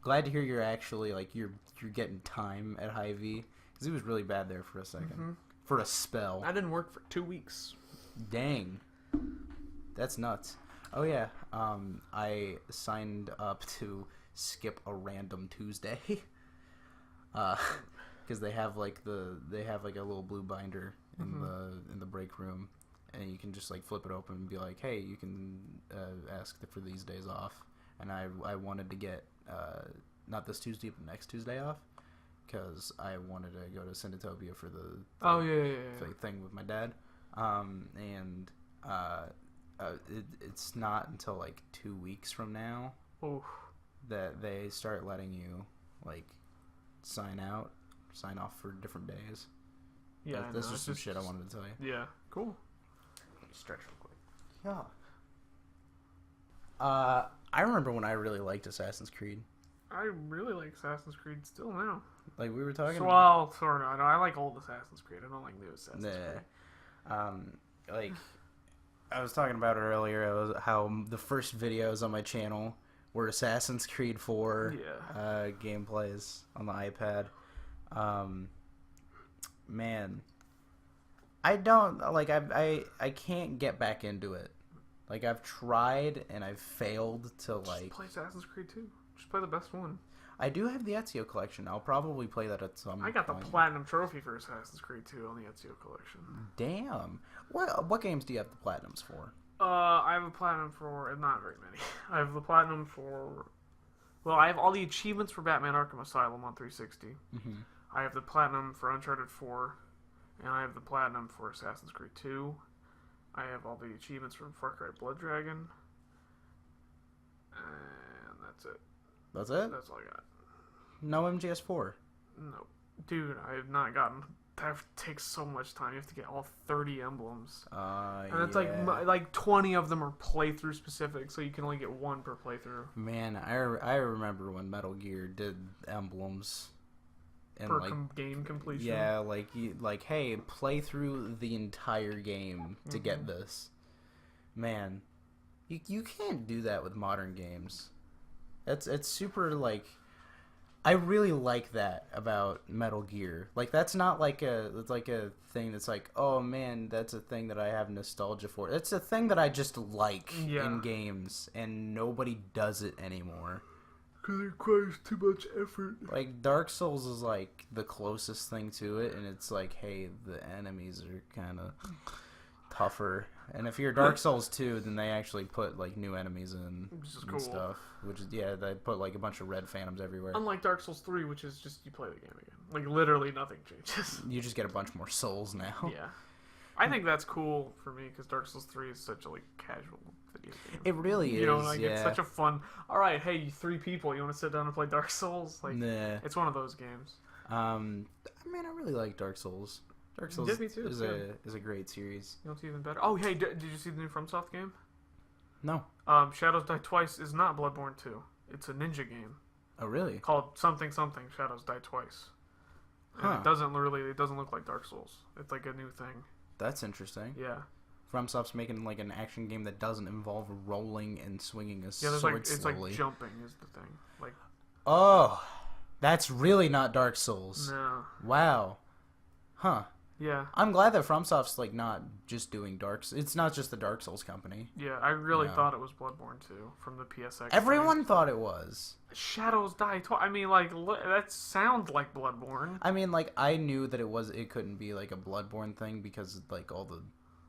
Glad to hear you're actually, like, you're getting time at Hy-Vee. Because it was really bad there for a second. For a spell. I didn't work for 2 weeks. Dang. That's nuts. Oh, yeah. I signed up to skip a random Tuesday. Because they have, like, a little blue binder in the break room. And you can just, like, flip it open and be like, hey, you can ask for these days off. And I wanted to get... not this Tuesday, but next Tuesday off, because I wanted to go to Cinetopia for the thing with my dad, and it's not until like 2 weeks from now that they start letting you like sign off for different days. Yeah, that's just some shit I wanted to tell you. Yeah, cool. Let me stretch real quick. Yeah. I remember when I really liked Assassin's Creed. I really like Assassin's Creed still now. Like we were talking about. Well, sort of. I like old Assassin's Creed. I don't like new Assassin's Creed. Like I was talking about earlier, how the first videos on my channel were Assassin's Creed 4 gameplays on the iPad. Man, I don't like. I can't get back into it. Like, I've tried, and I've failed to, like... Just play Assassin's Creed 2. Just play the best one. I do have the Ezio collection. I'll probably play that at some point. I got the Platinum Trophy for Assassin's Creed 2 on the Ezio collection. Damn. What games do you have the Platinums for? I have a Platinum for... Not very many. I have the Platinum for... Well, I have all the achievements for Batman Arkham Asylum on 360. I have the Platinum for Uncharted 4. And I have the Platinum for Assassin's Creed 2. I have all the achievements from Far Cry Blood Dragon. And that's it. That's it? That's all I got. No MGS4? No. Dude, I have not gotten... That takes so much time. You have to get all 30 emblems. And it's like 20 of them are playthrough specific, so you can only get one per playthrough. Man, I remember when Metal Gear did emblems. And per game completion. Yeah, like hey, play through the entire game to get this. Man, you can't do that with modern games. It's super like. I really like that about Metal Gear. Like that's not like a thing that's like, oh man, that's a thing that I have nostalgia for. It's a thing that I just like in games, and nobody does it anymore. Because it requires too much effort. Like, Dark Souls is, like, the closest thing to it, and it's like, hey, the enemies are kind of tougher. And if you're Dark Souls 2, then they actually put, like, new enemies in and stuff. Which is, they put, like, a bunch of red phantoms everywhere. Unlike Dark Souls 3, which is just, you play the game again. Like, literally nothing changes. You just get a bunch more souls now. Yeah. I think that's cool for me, because Dark Souls 3 is such a, like, casual video game. It really is, You know, like, it's such a fun... Alright, hey, you 3 people, you want to sit down and play Dark Souls? Like, it's one of those games. I mean, I really like Dark Souls. Dark Souls is a great series. You know what's even better? Oh, hey, did you see the new FromSoft game? No. Shadows Die Twice is not Bloodborne 2. It's a ninja game. Oh, really? Called something Shadows Die Twice. And it doesn't look like Dark Souls. It's like a new thing. That's interesting. Yeah. FromSoft's making like an action game that doesn't involve rolling and swinging a Yeah, there's sword like it's slowly. like jumping is the thing. Like Oh, that's really not Dark Souls. no. Wow. Huh. Yeah. I'm glad that FromSoft's like not just doing It's not just the Dark Souls company. Yeah, I really No. thought it was Bloodborne 2 from the PSX. Everyone thought it was. Shadows Die Twice. I mean, like, that sounds like Bloodborne. I mean, like, I knew that it couldn't be like a Bloodborne thing because like all the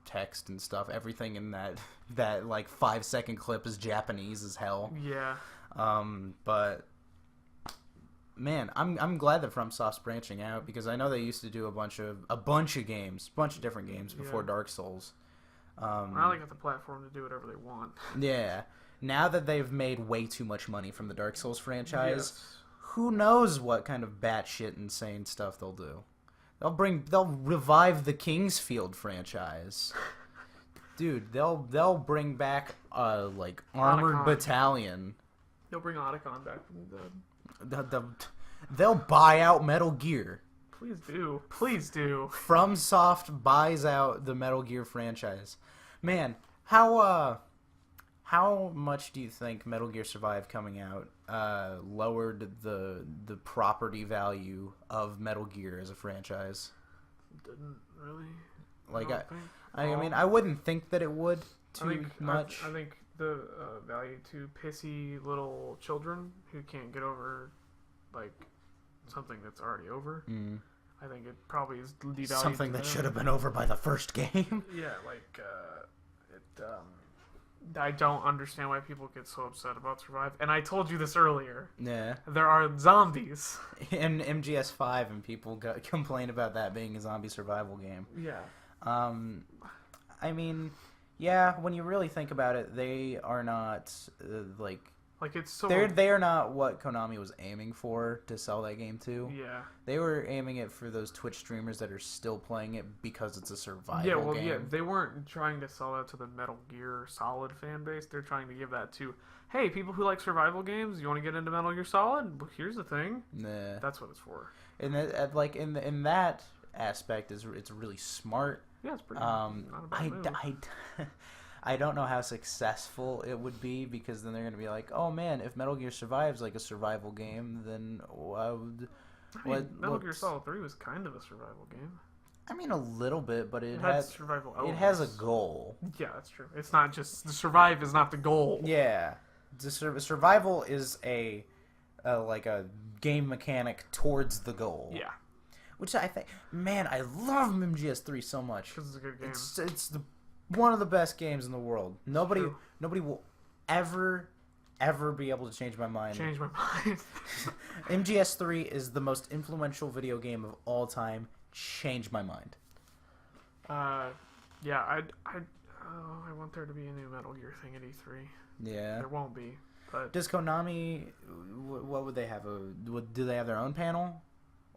text and stuff, everything in that like 5-second clip is Japanese as hell. Yeah. But man, I'm glad that FromSoft's branching out because I know they used to do a bunch of different games before Yeah. Dark Souls. Now they got the platform to do whatever they want. Yeah. Now that they've made way too much money from the Dark Souls franchise, Yes. who knows what kind of batshit insane stuff they'll do. They'll revive the Kingsfield franchise. Dude, they'll bring back like Armored Otacon. Battalion. They'll bring Otacon back from the dead. They'll buy out Metal Gear. Please do. Please do. FromSoft buys out the Metal Gear franchise. Man, how much do you think Metal Gear Survive coming out lowered the property value of Metal Gear as a franchise? Didn't really. Like don't think. I mean, I wouldn't think that it would too much. I think the value to pissy little children who can't get over like something that's already over. Mm. I think it probably is devalued. Something to that them. should have been over by the first game. Yeah, like it. I don't understand why people get so upset about Survive. And I told you this earlier. Yeah. There are zombies. In MGS5, and people complain about that being a zombie survival game. Yeah. I mean, yeah, when you really think about it, they are not like Like, it's so... they are not what Konami was aiming for to sell that game to. Yeah. They were aiming it for those Twitch streamers that are still playing it because it's a survival Yeah, well, game. yeah, they weren't trying to sell that to the Metal Gear Solid fan base. They're trying to give that to, hey, people who like survival games, you want to get into Metal Gear Solid? Well, here's the thing. Nah. That's what it's for. And that, like in that aspect, it's really smart. Yeah, it's pretty not a bad move. I don't know how successful it would be because then they're going to be like, oh man, if Metal Gear Survive's like a survival game, then Metal Gear Solid 3 was kind of a survival game. I mean, a little bit, but It had survival it elements. has a goal. Yeah, that's true. It's not just the survive is not the goal. Yeah, the survival is a like a game mechanic towards the goal. Yeah, Which I think, man, I love MGS3 so much. because it's a good game. It's one of the best games in the world. Nobody will ever be able to change my mind. Change my mind. MGS3 is the most influential video game of all time. Change my mind. Yeah, I want there to be a new Metal Gear thing at E3. Yeah. There won't be, but Does Konami? What would they have? Do they have their own panel,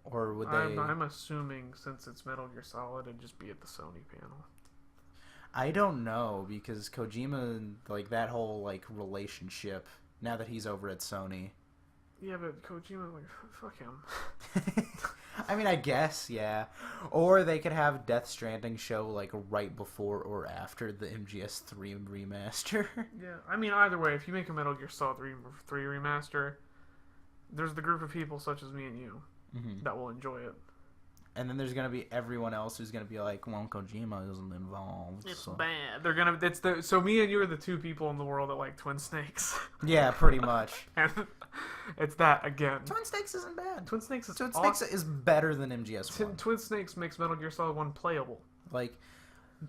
or would they? I'm assuming since it's Metal Gear Solid, it'd just be at the Sony panel. I don't know because Kojima, like that whole like relationship. Now that he's over at Sony. Yeah, but Kojima, like, fuck him. I mean, I guess, yeah. Or they could have Death Stranding show like right before or after the MGS3 remaster. Yeah, I mean, either way, if you make a Metal Gear Solid 3 remaster, there's the group of people such as me and you that will enjoy it. And then there's gonna be everyone else who's gonna be like, well, Kojima isn't involved. It's so. bad. So me and you are the two people in the world that like Twin Snakes. Yeah, pretty much. And it's that again. Twin Snakes isn't bad. Twin Snakes is Twin awesome. Snakes is better than MGS1. Twin Snakes makes Metal Gear Solid 1 playable. Like,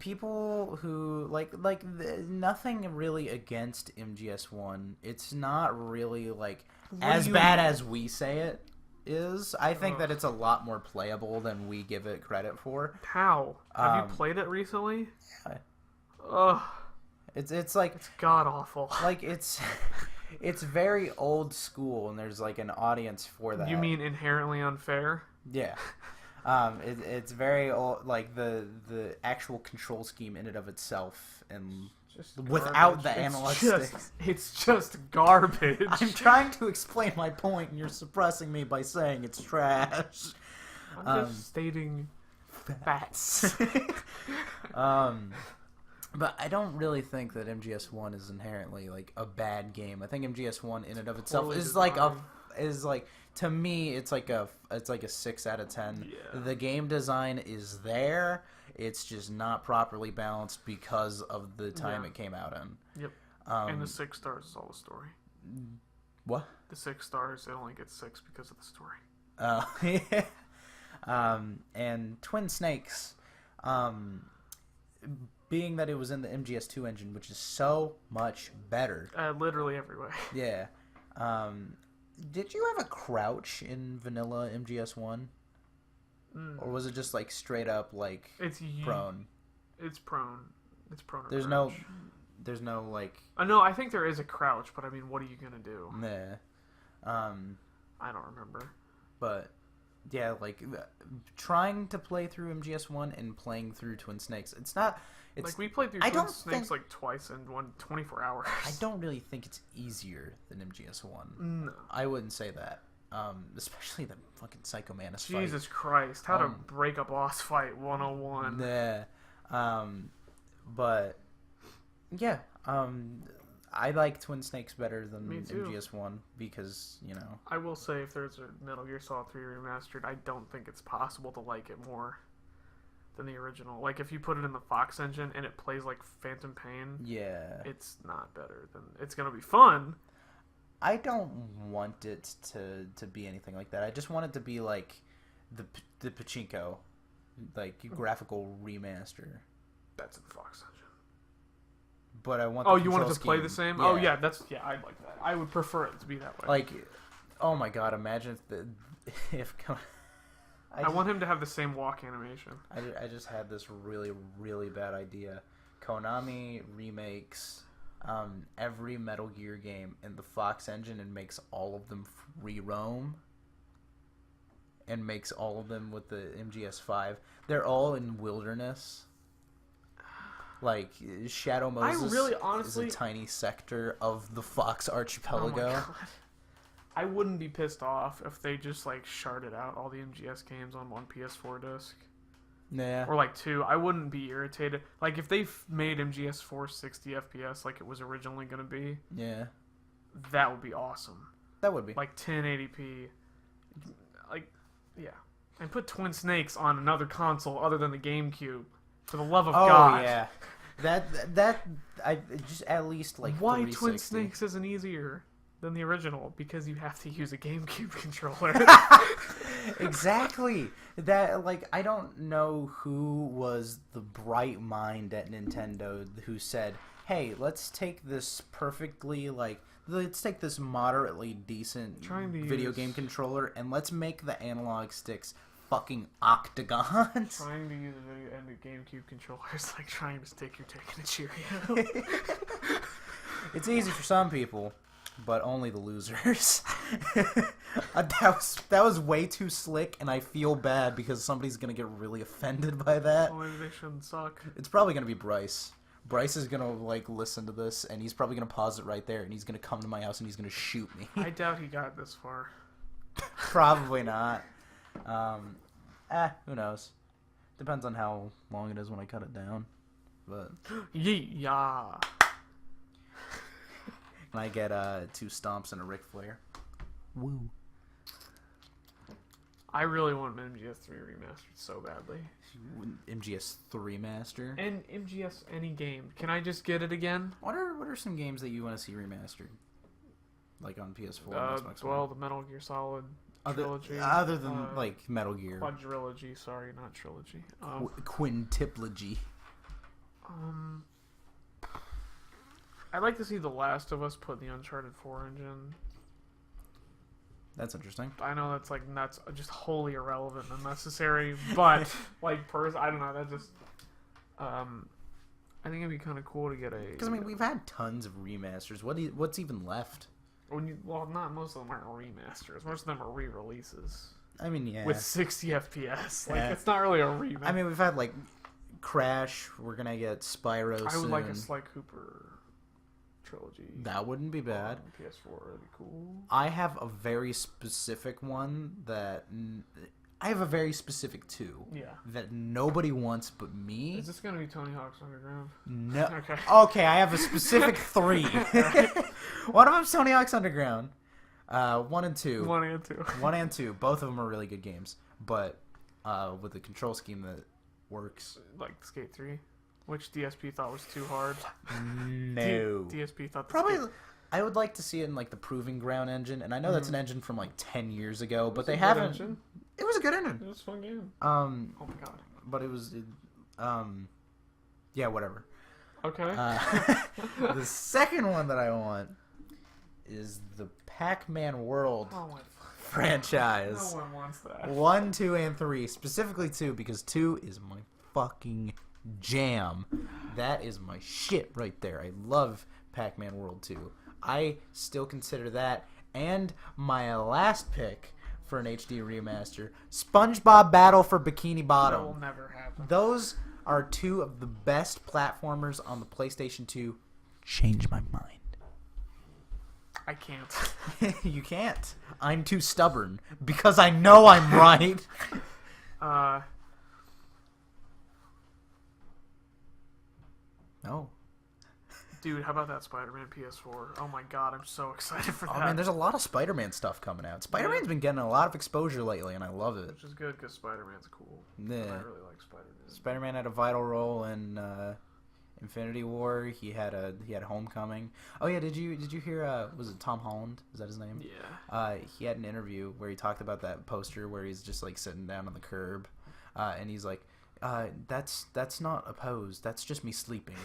people who nothing really against MGS1. It's not really like as bad as we say it is. I think that it's a lot more playable than we give it credit for. How? Have you played it recently? Yeah. Ugh. It's like It's god awful. like it's very old school, and there's like an audience for that. You mean inherently unfair? Yeah. It's very old, like the actual control scheme in and of itself, and Just without garbage. the analog sticks. It's just garbage. I'm trying to explain my point, and you're suppressing me by saying it's trash. I'm just stating facts. But I don't really think that MGS1 is inherently like a bad game. I think MGS1 in and of itself Poorly is like a designed. to me it's like a 6 out of 10. Yeah. The game design is there. It's just not properly balanced because of the time Yeah. it came out in. Yep. Um, And the 6 stars is all the story. what? The 6 stars, it only gets 6 because of the story. Yeah. And Twin Snakes, being that it was in the MGS2 engine, which is so much better. Literally every way. Yeah. Did you have a crouch in vanilla MGS1? Or was it just like straight up like It's prone? It's prone. It's prone. Or There's crouch. no like No, I think there is a crouch, but I mean, what are you gonna do? meh. I don't remember. But yeah, like trying to play through MGS1 and playing through Twin Snakes, it's not. It's Like we played through I Twin don't Snakes think- like twice in 24 hours. I don't really think it's easier than MGS1. No. I wouldn't say that. Especially the fucking Psycho Manus fight. Jesus Christ! How to break a boss fight 101. Yeah. But yeah. I like Twin Snakes better than Me too. MGS1 because, you know. I will say, if there's a Metal Gear Solid 3 remastered, I don't think it's possible to like it more than the original. Like, if you put it in the Fox engine and it plays like Phantom Pain, Yeah. it's not better than. It's gonna be fun. I don't want it to be anything like that. I just want it to be like the Pachinko, like graphical remaster. That's in the Fox engine. But I want. Oh, the you want it control to play scheme- the same? Yeah. Oh yeah, I'd like that. I would prefer it to be that way. Like, oh my god! Imagine if I want him to have the same walk animation. I just had this really bad idea. Konami remakes every Metal Gear game in the Fox engine and makes all of them free roam. And makes all of them with the MGS5. They're all in wilderness. Like Shadow Moses really honestly- is a tiny sector of the Fox Oh my archipelago. god. I wouldn't be pissed off if they just like sharded out all the MGS games on one PS4 disc. Yeah. Or like 2. I wouldn't be irritated. Like if they made MGS4 60 FPS like it was originally going to be, Yeah. that would be awesome. That would be. Like 1080p. Like, yeah. And put Twin Snakes on another console other than the GameCube. For the love of Oh God. yeah. That I just at least like Why 360. Twin Snakes isn't easier than the original? Because you have to use a GameCube controller. Exactly. That like I don't know who was the bright mind at Nintendo who said, "Hey, let's take this let's take this moderately decent Trying to video use- game controller and let's make the analog sticks fucking octagons." Trying to use a video and a GameCube controller is like trying to stick your dick in a Cheerio. It's easy for some people, but only the losers. That was way too slick, and I feel bad because somebody's gonna get really offended by that. Well, maybe they shouldn't suck. It's probably gonna be Bryce. Bryce is gonna like listen to this, and he's probably gonna pause it right there, and he's gonna come to my house and he's gonna shoot me. I doubt he got this far. Probably not. Who knows? Depends on how long it is when I cut it down. But Yeah. when I get 2 stomps and a Ric Flair. Woo. I really want MGS3 remastered so badly. MGS3 Master. And MGS any game. Can I just get it again? What are some games that you want to see remastered? Like on PS4 and Xbox One? Well, the Metal Gear Solid trilogy. Other than like Metal Gear. Quadrilogy, sorry, not trilogy. Quintiplogy. I'd like to see The Last of Us put in the Uncharted 4 engine. That's interesting. I know that's just wholly irrelevant and unnecessary, but like I don't know, that just I think it'd be kind of cool to get a. Because I mean, we've had tons of remasters. What's even left? Not most of them aren't remasters. Most of them are re-releases I mean, yeah. with 60 FPS. Like Yeah. it's not really a remaster. I mean, we've had like Crash. We're gonna get Spyro soon. I would like a Sly Cooper trilogy. That wouldn't be bad. On PS4 would be cool. I have a very specific one that I have a very specific 2 Yeah. that nobody wants but me. Is this gonna be Tony Hawk's Underground? No. Okay. Okay, I have a specific 3. One of them's Tony Hawk's Underground. 1 and 2. 1 and 2. 1 and 2. Both of them are really good games, but with a control scheme that works. Like Skate 3, which DSP thought was too hard. No. DSP thought Probably. I would like to see it in like the Proving Ground engine, and I know that's an engine from like 10 years ago, but they haven't. Engine. It was a good engine. It was a fun game. Oh my god. But it was, yeah, whatever. Okay. The second one that I want is the Pac-Man World Oh my. franchise. No one wants that. 1, 2, and 3. Specifically 2, because 2 is my fucking jam. That is my shit right there. I love Pac-Man World 2. I still consider that, and my last pick for an HD remaster, SpongeBob Battle for Bikini Bottom. That will never happen. Those are 2 of the best platformers on the PlayStation 2. Change my mind. I can't. You can't. I'm too stubborn because I know I'm right. No. Dude, how about that Spider-Man PS4? Oh my god, I'm so excited for that. Oh man, there's a lot of Spider-Man stuff coming out. Spider-Man's been getting a lot of exposure lately, and I love it. Which is good because Spider-Man's cool. Yeah. I really like Spider-Man. Spider-Man had a vital role in Infinity War. He had Homecoming. Oh yeah, did you hear? Was it Tom Holland? Is that his name? Yeah. He had an interview where he talked about that poster where he's just like sitting down on the curb, and he's like, that's not a pose. That's just me sleeping.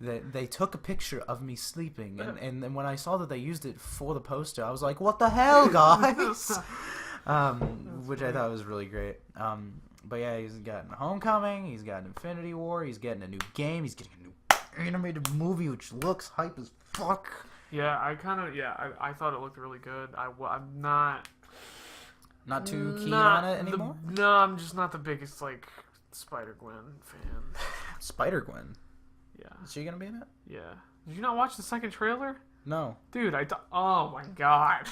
They took a picture of me sleeping, and then when I saw that they used it for the poster, I was like, what the hell, guys? Which I thought was really great. But yeah, he's gotten Homecoming, he's gotten Infinity War, he's getting a new game, he's getting a new animated movie, which looks hype as fuck. Yeah, I thought it looked really good. I'm not too keen on it anymore. No, I'm just not the biggest like Spider-Gwen fan. Spider-Gwen. Yeah. Is she gonna be in it? Yeah. Did you not watch the second trailer? No. Dude, oh my god.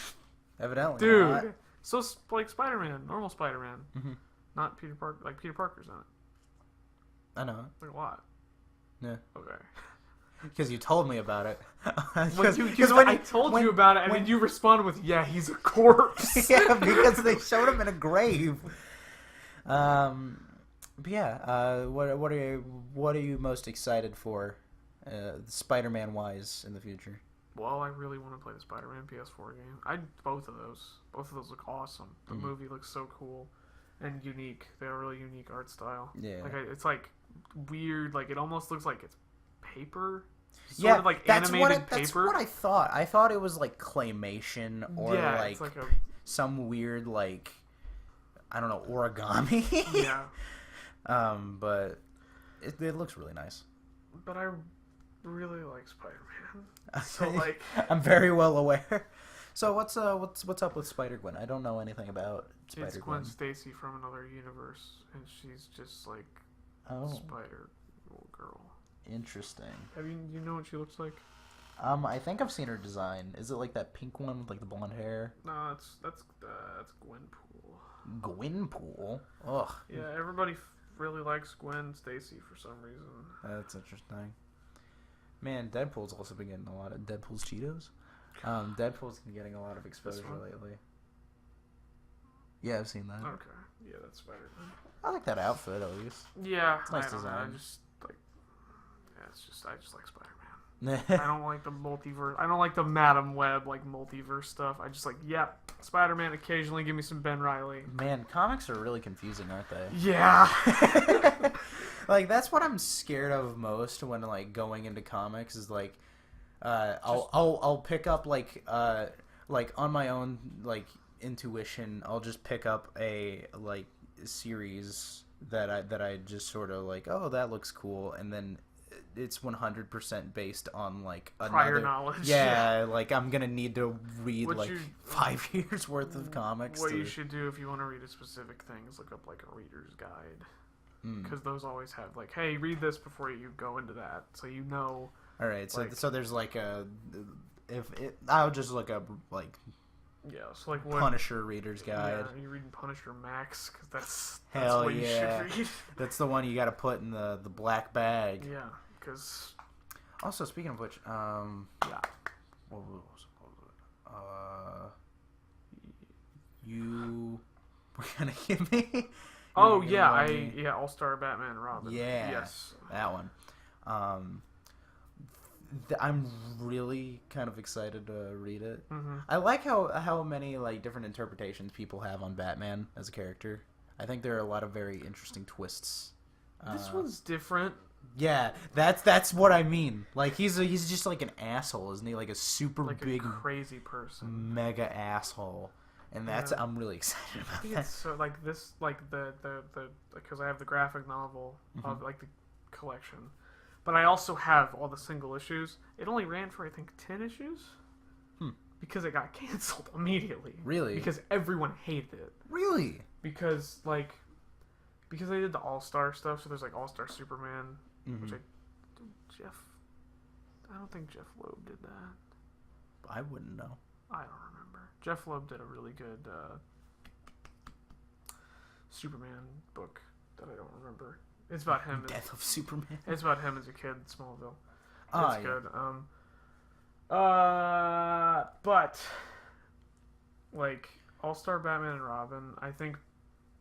Evidently. Dude. Not. So like Spider-Man, normal Spider-Man, Mm-hmm. not Peter Parker. Like Peter Parker's in it. I know. Like what? Yeah. Okay. Because you told me about it. Because I told you about it, and then you responded with, "Yeah, he's a corpse." Yeah, because they showed him in a grave. But yeah, what are you most excited for, Spider-Man wise in the future? Well, I really want to play the Spider-Man PS4 game. Both of those look awesome. The movie looks so cool and unique. They have a really unique art style. Yeah. Like it's like weird. Like it almost looks like it's paper. Sort of like that's animated paper. That's paper. what I thought. I thought it was like claymation or it's like some weird like I don't know origami. yeah. But it looks really nice. But I really like Spider-Man. So like I'm very well aware. So what's up with Spider-Gwen? I don't know anything about it's Spider-Gwen. Gwen Stacy from another universe, and she's just like Spider Girl. Interesting. You know what she looks like? I think I've seen her design. Is it like that pink one with like the blonde hair? No, that's Gwenpool. Gwenpool? Ugh. Yeah, everybody really likes Gwen Stacy for some reason. That's interesting. Man, Deadpool's also been getting a lot of Deadpool's Cheetos. Deadpool's been getting a lot of exposure lately. Yeah, I've seen that. Okay. Yeah, that's Spider-Man. I like that outfit at least. Yeah, It's nice I don't know. design. I just like Spider-Man. I don't like the multiverse. I don't like the Madam Web like multiverse stuff. I just like, Spider-Man. Occasionally, give me some Ben Reilly. Man, comics are really confusing, aren't they? Yeah. Like that's what I'm scared of most when like going into comics is like, I'll pick up like on my own like intuition. I'll just pick up a like series that I just sort of like, oh, that looks cool, and then it's 100% based on like prior knowledge. Yeah, like I'm gonna need to read 5 years worth of comics. What you should do if you want to read a specific thing is look up like a reader's guide, because those always have like, hey, read this before you go into that, so you know. All right, so there's like I'll just look up like Yeah, so like what? Punisher Reader's Guide. Yeah, are you reading Punisher Max? Because that's Hell what yeah. you should read. That's the one you got to put in the black bag. Yeah, because Also, speaking of which, yeah, what was it? You were gonna give me. You oh were gonna yeah, let me- All Star Batman and Robin. Yeah. Yes. That one. I'm really kind of excited to read it. Mm-hmm. I like how many like different interpretations people have on Batman as a character. I think there are a lot of very interesting twists. This one's different. Yeah, that's what I mean. Like he's just like an asshole, isn't he? Like a super Like big, a crazy person. mega asshole, and that's Yeah. I'm really excited I about think that. it's so like this, like the because I have the graphic novel Mm-hmm. of like the collection, but I also have all the single issues. It only ran for I think 10 issues, because it got canceled immediately. Really? Because everyone hated it. Really? Because they did the All Star stuff. So there's like All Star Superman, which I don't think Jeff Loeb did that. I wouldn't know. I don't remember. Jeff Loeb did a really good Superman book that I don't remember. It's about him. Death of Superman. It's about him as a kid in Smallville. Oh, It's yeah. good. But like All Star Batman and Robin, I think,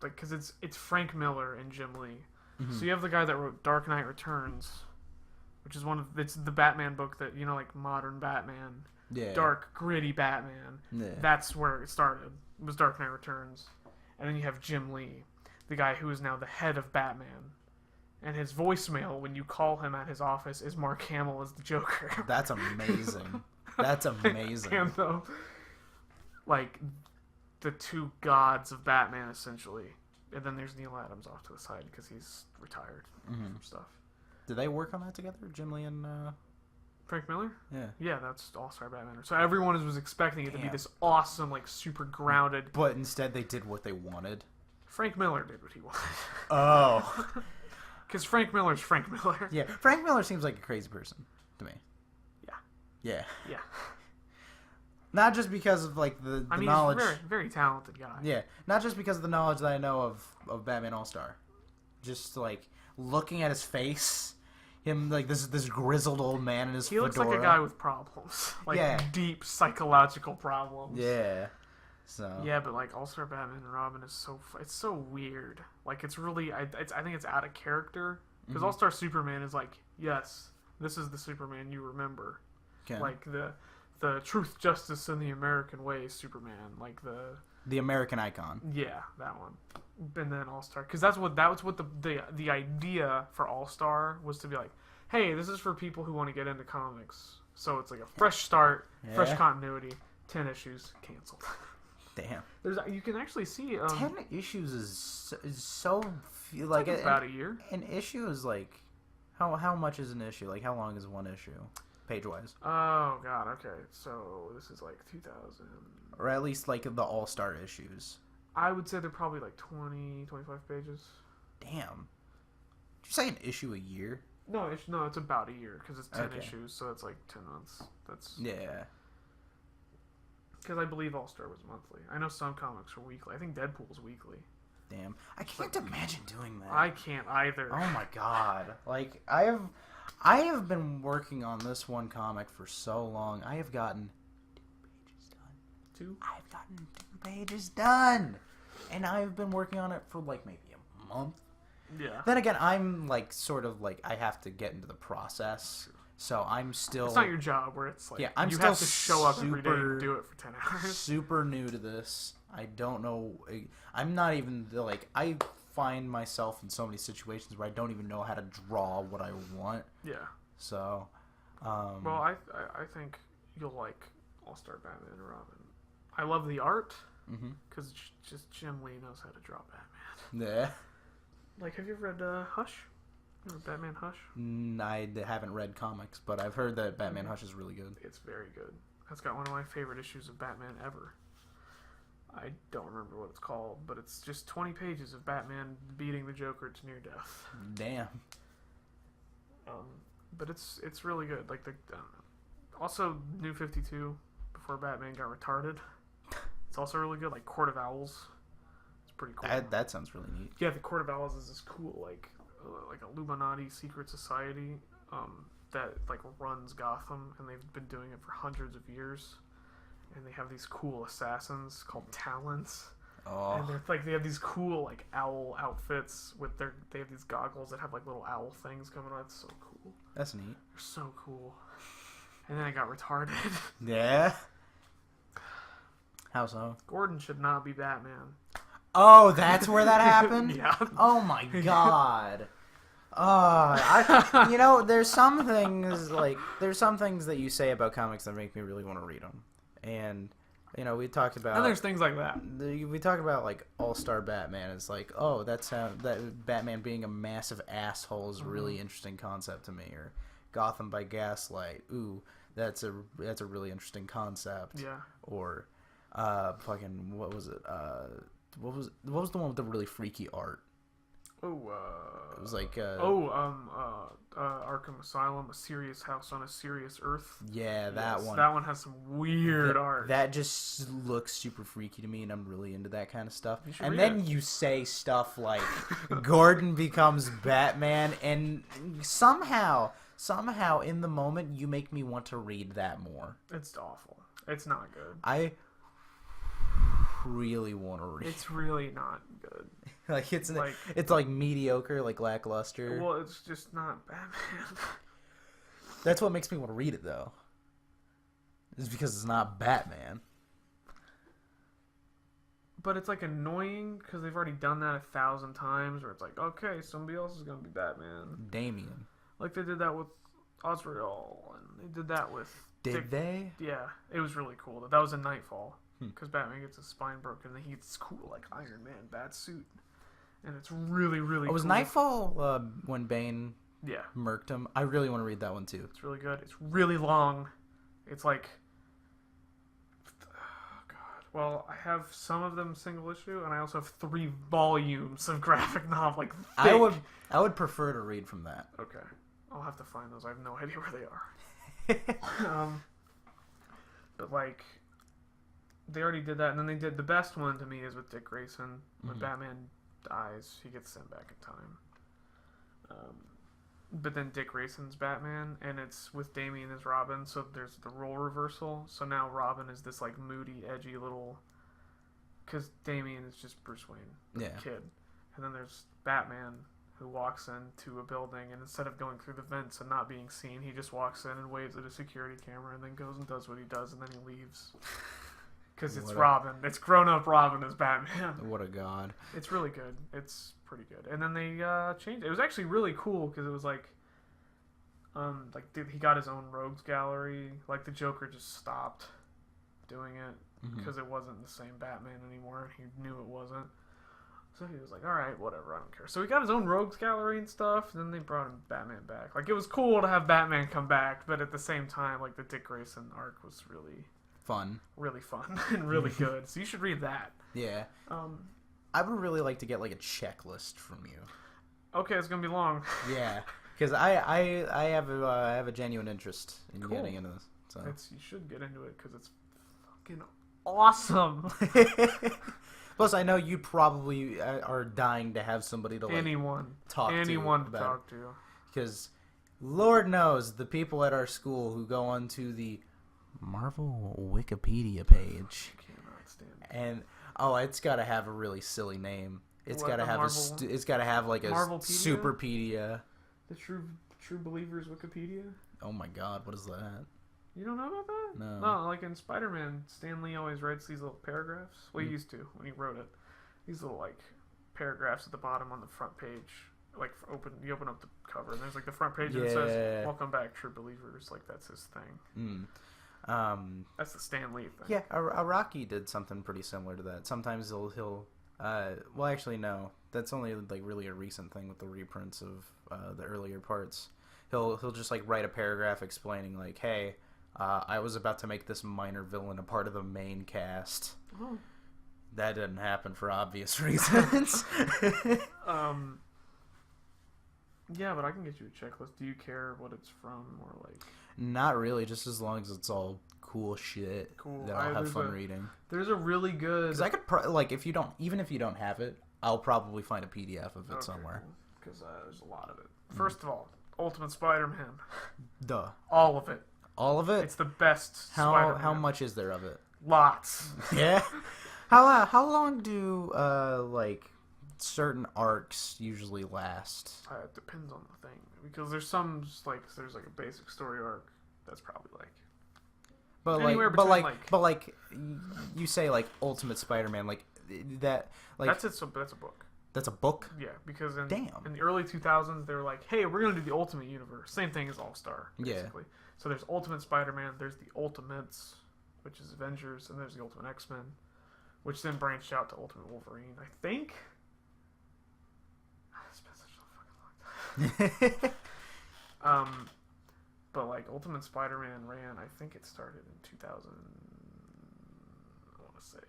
like, because it's Frank Miller and Jim Lee. Mm-hmm. So you have the guy that wrote Dark Knight Returns, which is it's the Batman book that like modern Batman, Yeah. dark gritty Batman. Yeah. That's where it started. It was Dark Knight Returns, and then you have Jim Lee, the guy who is now the head of Batman. And his voicemail when you call him at his office is Mark Hamill as the Joker. That's amazing. That's amazing. And like the two gods of Batman essentially. And then there's Neil Adams off to the side because he's retired from stuff. Did they work on that together, Jim Lee and? Frank Miller? Yeah. Yeah, that's All Star Batman. So everyone was expecting it to be Damn. this awesome, like super grounded. But instead, they did what they wanted. Frank Miller did what he wanted. Oh. Because Frank Miller's Frank Miller. Yeah, Frank Miller seems like a crazy person to me. Yeah. Yeah. Yeah. Not just because of like the I mean, knowledge. he's a very, very talented guy. Yeah, not just because of the knowledge that I know of Batman All Star. Just like looking at his face, him like this grizzled old man in his He looks like a fedora. guy with problems. Like Yeah. deep psychological problems. Yeah. So. Yeah, but like All Star Batman and Robin is it's so weird. Like it's really I think it's out of character because All Star Superman is like, yes, this is the Superman you remember. Okay. Like the truth, justice, and the American way Superman. Like the American icon. yeah, that one. And then All Star, because that was what the idea for All Star was to be like, hey, this is for people who want to get into comics. So it's like a fresh start, fresh Yeah. continuity. 10 issues canceled. Damn. You can actually see 10 issues is so like like about a year. an issue is like how much is an issue? Like how long is one issue, page wise, Oh god, okay. So this is like 2000. or at least like the All Star issues? I would say they're probably like 20, 25 pages. Damn. Did you say an issue a year? No, it's about a year because it's 10 Okay. issues, so it's like 10 months. That's Yeah. because I believe All Star was monthly. I know some comics are weekly. I think Deadpool's weekly. Damn. I can't imagine doing that. I can't either. Oh my god. Like I have been working on this one comic for so long. I have gotten 2 pages done. 2? I've gotten 2 pages done. And I've been working on it for like maybe a month. Yeah. Then again, I'm like sort of like I have to get into the process. So I'm still It's not your job where it's like Yeah, I'm you still have to show up every day super- and do it for 10 hours. super new to this. I don't know. I'm not even like I find myself in so many situations where I don't even know how to draw what I want. Yeah. So, Well, I think you'll like All Star Batman and Robin. I love the art because just Jim Lee knows how to draw Batman. yeah. Like, have you ever read Hush? Remember Batman Hush? I haven't read comics, but I've heard that Batman Hush is really good. It's very good. That's got one of my favorite issues of Batman ever. I don't remember what it's called, but it's just 20 pages of Batman beating the Joker to near death. Damn. But it's really good. Like also New 52 before Batman got retarded. also really good. Like Court of Owls. It's pretty cool. That sounds really neat. Yeah, the Court of Owls is this cool like Illuminati secret society that like runs Gotham, and they've been doing it for hundreds of years. And they have these cool assassins called Talons. Oh. And they're like they have these cool like owl outfits with they have these goggles that have like little owl things coming out. It's so cool. That's neat. They're so cool. And then I got retarded. Yeah. How so? Gordon should not be Batman. Oh, that's where that happened? Yeah. Oh my god. There's some things that you say about comics that make me really want to read them. And we talked about. And there's things like that. We talk about like All-Star Batman. It's like, oh, that Batman being a massive asshole is a really interesting concept to me. Or Gotham by Gaslight. Ooh, that's a really interesting concept. Yeah. Or fucking what was it? What was the one with the really freaky art? Oh, it was like Arkham Asylum, A Serious House on a Serious Earth. Yeah, that one. That one has some weird art. That just looks super freaky to me, and I'm really into that kind of stuff. And then you say stuff like Gordon becomes Batman, and somehow in the moment you make me want to read that more. It's awful. It's not good. I really want to read. It's really not good. Like it's like mediocre, like lackluster. Well, it's just not Batman. That's what makes me want to read it, though. Is because it's not Batman. But it's like annoying because they've already done that 1,000 times. Where it's like, okay, somebody else is gonna be Batman. Damien. Like they did that with Azrael, and they did that with. Did they? Yeah, it was really cool. That was in Nightfall because Batman gets his spine broken, and then he gets this cool like Iron Man bat suit. And it's really, really cool. Was Nightfall when Bane yeah. murked him? I really want to read that one, too. It's really good. It's really long. It's like... Oh, God. Well, I have some of them single issue, and I also have 3 volumes of graphic novel. Like, thick. I would prefer to read from that. Okay. I'll have to find those. I have no idea where they are. But, like... They already did that, and then they did... The best one to me is with Dick Grayson. When Batman... dies, he gets sent back in time. But then Dick Grayson's Batman, and it's with Damian as Robin, so there's the role reversal. So now Robin is this like moody, edgy little... Because Damian is just Bruce Wayne, the kid. And then there's Batman, who walks into a building, and instead of going through the vents and not being seen, he just walks in and waves at a security camera, and then goes and does what he does, and then he leaves. Because it's Robin. It's grown-up Robin as Batman. What a god. It's really good. It's pretty good. And then they changed it. It was actually really cool because it was like he got his own rogues gallery. Like, the Joker just stopped doing it because it wasn't the same Batman anymore. He knew it wasn't. So he was like, alright, whatever, I don't care. So he got his own rogues gallery and stuff, and then they brought him Batman back. Like, it was cool to have Batman come back, but at the same time, like, the Dick Grayson arc was really... Really fun and really good. So you should read that. Yeah. I would really like to get like a checklist from you. Okay, it's gonna be long. Yeah, because I have a genuine interest in getting into this. So you should get into it because it's fucking awesome. Plus, I know you probably are dying to have somebody to like talk to. Because Lord knows the people at our school who go onto the Marvel Wikipedia page, and it's got to have a really silly name. It's got to have it's got to have like a Superpedia. The True Believers Wikipedia. Oh my God, what is that? You don't know about that? No. No, like in Spider-Man, Stan Lee always writes these little paragraphs. Well, he used to when he wrote it. These little like paragraphs at the bottom on the front page. Like you open up the cover and there's like the front page and it says "Welcome back, True Believers." Like that's his thing. That's the Stan Lee thing. Yeah, Araki did something pretty similar to that. Sometimes he'll well, actually no, that's only like really a recent thing with the reprints of the earlier parts. He'll just like write a paragraph explaining like, hey, I was about to make this minor villain a part of the main cast. Oh. That didn't happen for obvious reasons. Yeah, but I can get you a checklist. Do you care what it's from or like? Not really, just as long as it's all cool shit Cool. that I'll have there's fun a- reading. There's a really good. Because I could if you don't, even if you don't have it, I'll probably find a PDF of it somewhere. Because there's a lot of it. First of all, Ultimate Spider-Man. Duh. All of it. All of it. It's the best. How Spider-Man. much is there of it? Lots. Yeah. How long do certain arcs usually last? It depends on the thing, because there's some there's a basic story arc that's probably But anywhere you say Ultimate Spider-Man that that's it. So that's a book. That's a book. Yeah, because in Damn. the early 2000s they were like, hey, we're gonna do the Ultimate Universe, same thing as All Star, Yeah. basically. So there's Ultimate Spider-Man, there's the Ultimates, which is Avengers, and there's the Ultimate X-Men, which then branched out to Ultimate Wolverine, I think. It's been such a fucking long time. But Ultimate Spider-Man ran, I think it started in 2000. I want to say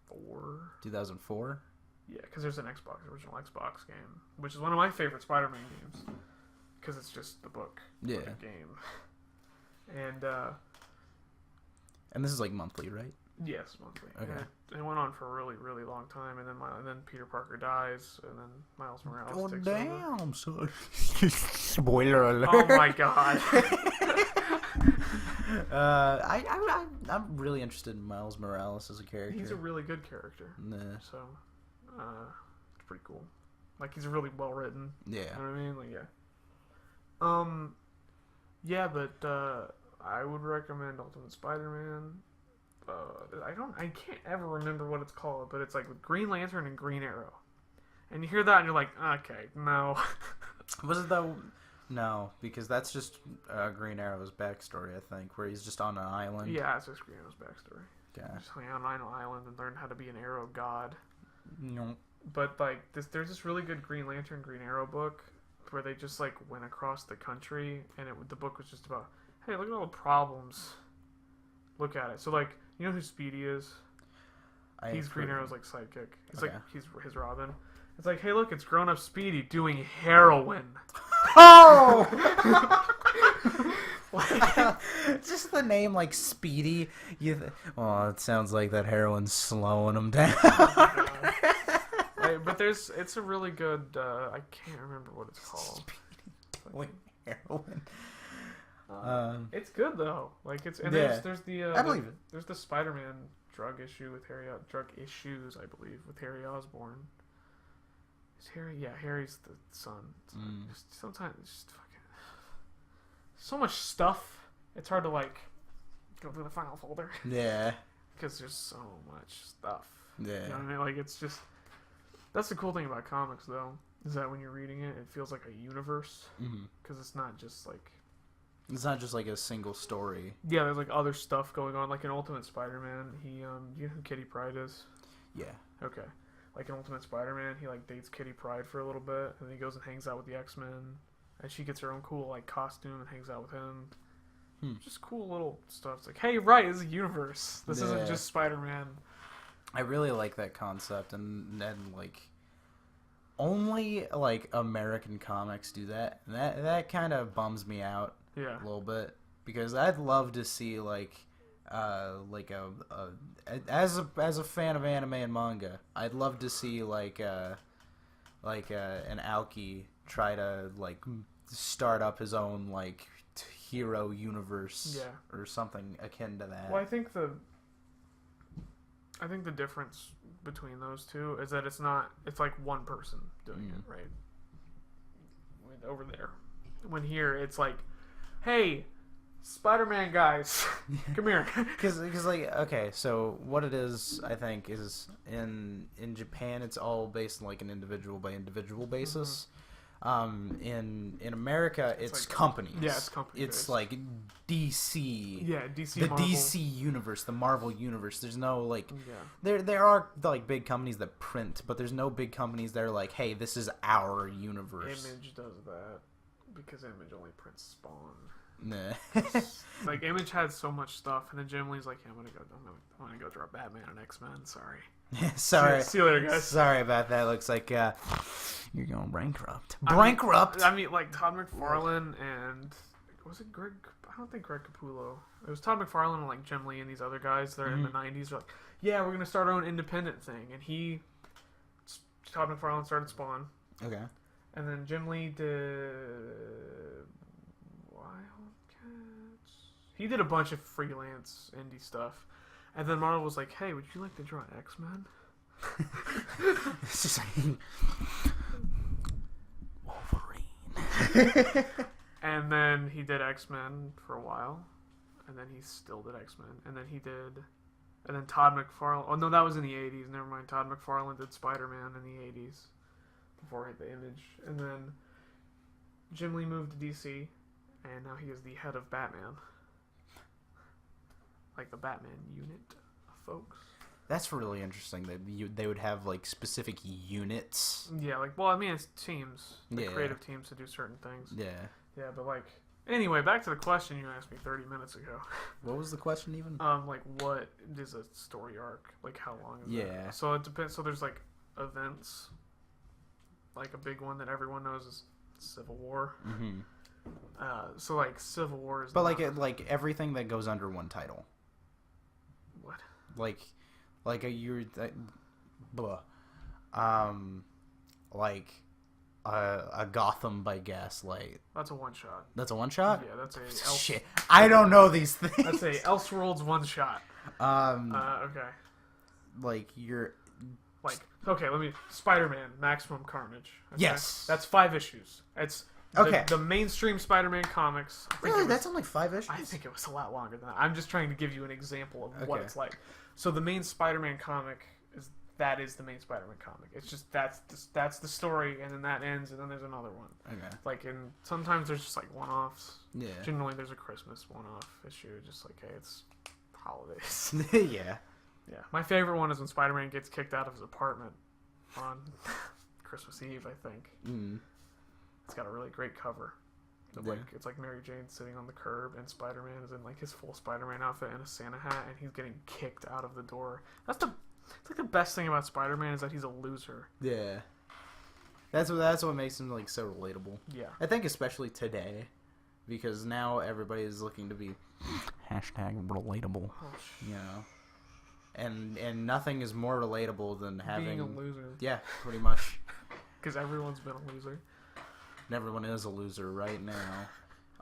4. 2004. Yeah, because there's an original Xbox game, which is one of my favorite Spider-Man games, because it's just the book, Yeah. the game, and And this is monthly, right? yes, monthly. Okay. And it went on for a really, really long time, and then Peter Parker dies, and then Miles Morales Oh takes over. damn! So spoiler alert. Oh my god. I'm really interested in Miles Morales as a character. He's a really good character, Nah. so it's pretty cool. He's really well written. Yeah. You know what I mean? Yeah, but I would recommend Ultimate Spider-Man. I can't ever remember what it's called, but it's with Green Lantern and Green Arrow. And you hear that and you're like, okay, no. Was it though? No, because that's just Green Arrow's backstory, I think, where he's just on an island. Yeah, it's just Green Arrow's backstory. Okay. Just hang out on an island and learn how to be an arrow god. No. But there's this really good Green Lantern, Green Arrow book where they just went across the country, and the book was just about, hey, look at all the problems. Look at it. So you know who Speedy is? He's Green Arrow's sidekick. He's Okay. he's his Robin. It's hey, look, it's grown up Speedy doing heroin. Oh! Just the name Speedy. Well, it sounds like that heroin's slowing him down. But it's a really good. I can't remember what it's called. Doing heroin. It's good though. There's the. I believe it. There's the Spider-Man drug issues, I believe, with Harry Osborn. Is Harry? Yeah, Harry's the son. Sometimes it's just fucking so much stuff. It's hard to go through the final folder. Yeah. Because there's so much stuff. Yeah. You know what I mean? It's just that's the cool thing about comics, though, is that when you're reading it, it feels like a universe. Because it's not just It's not just a single story. yeah, there's other stuff going on. In Ultimate Spider-Man, you know who Kitty Pryde is? Yeah. Okay. In Ultimate Spider-Man, he dates Kitty Pryde for a little bit, and then he goes and hangs out with the X-Men, and she gets her own cool costume and hangs out with him. Just cool little stuff. It's hey, right, this is a universe. This isn't just Spider-Man. I really like that concept, and then only American comics do that. And that kind of bums me out. Yeah. A little bit, because I'd love to see as a fan of anime and manga, I'd love to see an Aoki try to start up his own hero universe, or something akin to that. Well, I think the difference between those two is that it's one person doing it, right? Over there. When here, it's hey, Spider-Man guys, come here. Because okay, so what it is, I think, is in Japan, it's all based on an individual by individual basis. In America, it's companies. Yeah, it's companies. It's DC. Yeah, DC. The Marvel. DC universe, the Marvel universe. There's no Yeah. There are big companies that print, but there's no big companies that are hey, this is our universe. Image does that because Image only prints Spawn. Nah. Image had so much stuff, and then Jim Lee's yeah, I'm gonna go draw Batman and X-Men. Sorry. Sorry. See you later, guys. Sorry about that. Looks like you're going bankrupt. Bankrupt. I mean, Todd McFarlane and was it Greg? I don't think Greg Capullo. It was Todd McFarlane and like Jim Lee and these other guys. They're in the '90s. They're like, yeah, we're gonna start our own independent thing. And Todd McFarlane started Spawn. Okay. And then Jim Lee did Wildcats. He did a bunch of freelance indie stuff. And then Marvel was like, hey, would you like to draw X-Men? It's just like Wolverine. And then he did X-Men for a while. And then he still did X-Men. And then Todd McFarlane... Oh, no, that was in the 80s. Never mind. Todd McFarlane did Spider-Man in the 80s. Before I hit the Image. And then Jim Lee moved to DC. And now he is the head of Batman. Like the Batman unit of folks. That's really interesting that they would have like specific units. Yeah, like, well, I mean, it's teams. Yeah. Creative teams to do certain things. Yeah. Yeah, but like... Anyway, back to the question you asked me 30 minutes ago. What was the question even? Like, what is a story arc? Like, how long is it? Yeah. So it depends. So there's, like, events. Like, a big one that everyone knows is Civil War. Mm-hmm. So, like, Civil War is But, not... like everything that goes under one title. What? Like a Gotham by Gaslight. That's a one-shot. That's a one-shot? Yeah, that's a... Shit. I don't know these things. That's a Elseworlds one-shot. Okay. Like, you're... Like, okay, let me... Spider-Man, Maximum Carnage. Okay? Yes. That's 5 issues. It's... Okay. The mainstream Spider-Man comics... Really? That's only 5 issues? I think it was a lot longer than that. I'm just trying to give you an example of what Okay. it's like. So the main Spider-Man comic is the main Spider-Man comic. It's just that's the story, and then that ends, and then there's another one. Okay. Like, and sometimes there's just like one-offs. Yeah. Generally, there's a Christmas one-off issue, just like, hey, it's holidays. Yeah. Yeah. My favorite one is when Spider-Man gets kicked out of his apartment on Christmas Eve, I think. Mm. It's got a really great cover. Yeah. Like, it's like Mary Jane sitting on the curb, and Spider-Man is in like his full Spider-Man outfit and a Santa hat, and he's getting kicked out of the door. It's like the best thing about Spider-Man is that he's a loser. Yeah. That's what makes him like so relatable. Yeah. I think especially today, because now everybody is looking to be #relatable. Oh, You know. And nothing is more relatable than having being a loser. Yeah, pretty much. Because everyone's been a loser. And everyone is a loser right now.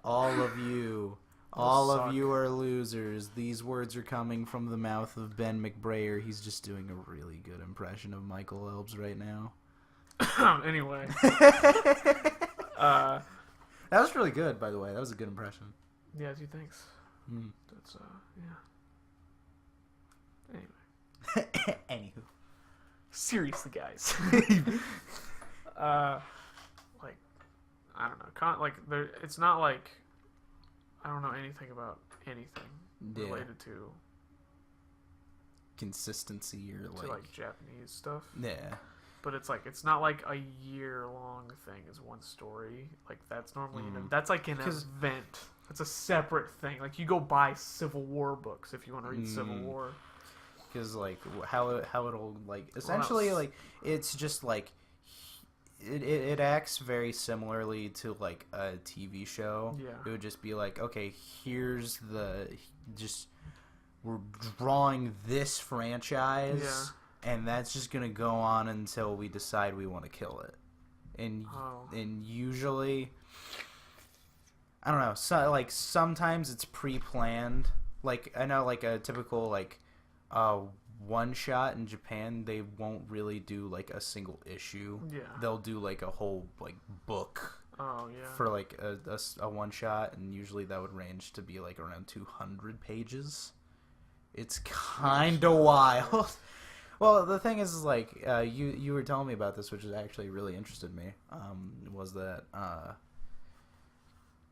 All of you suck. are losers. These words are coming from the mouth of Ben McBRAYER. He's just doing a really good impression of Michael Elbs right now. Anyway. That was really good, by the way. That was a good impression. Yeah, gee, thanks. Mm. That's, yeah. Anyway. Anywho. Seriously, guys. Like, I don't know. It's not like I don't know anything about anything related to Consistency or like Japanese stuff. Yeah. But it's not like a year-long thing is one story. Like, that's normally that's like an event. It's a separate thing. Like, you go buy Civil War books if you want to read Civil War. Because, like, how it'll, like, essentially, like, it's just, like, it acts very similarly to, like, a TV show. Yeah. It would just be like, okay, we're drawing this franchise. Yeah. And that's just gonna go on until we decide we want to kill it, and usually, I don't know. So like sometimes it's pre-planned. Like I know, like a typical like one shot in Japan, they won't really do like a single issue. Yeah. They'll do like a whole like book. Oh yeah. For like a one shot, and usually that would range to be like around 200 pages. It's kind of wild. Well, the thing is like, you were telling me about this, which is actually really interested me, was that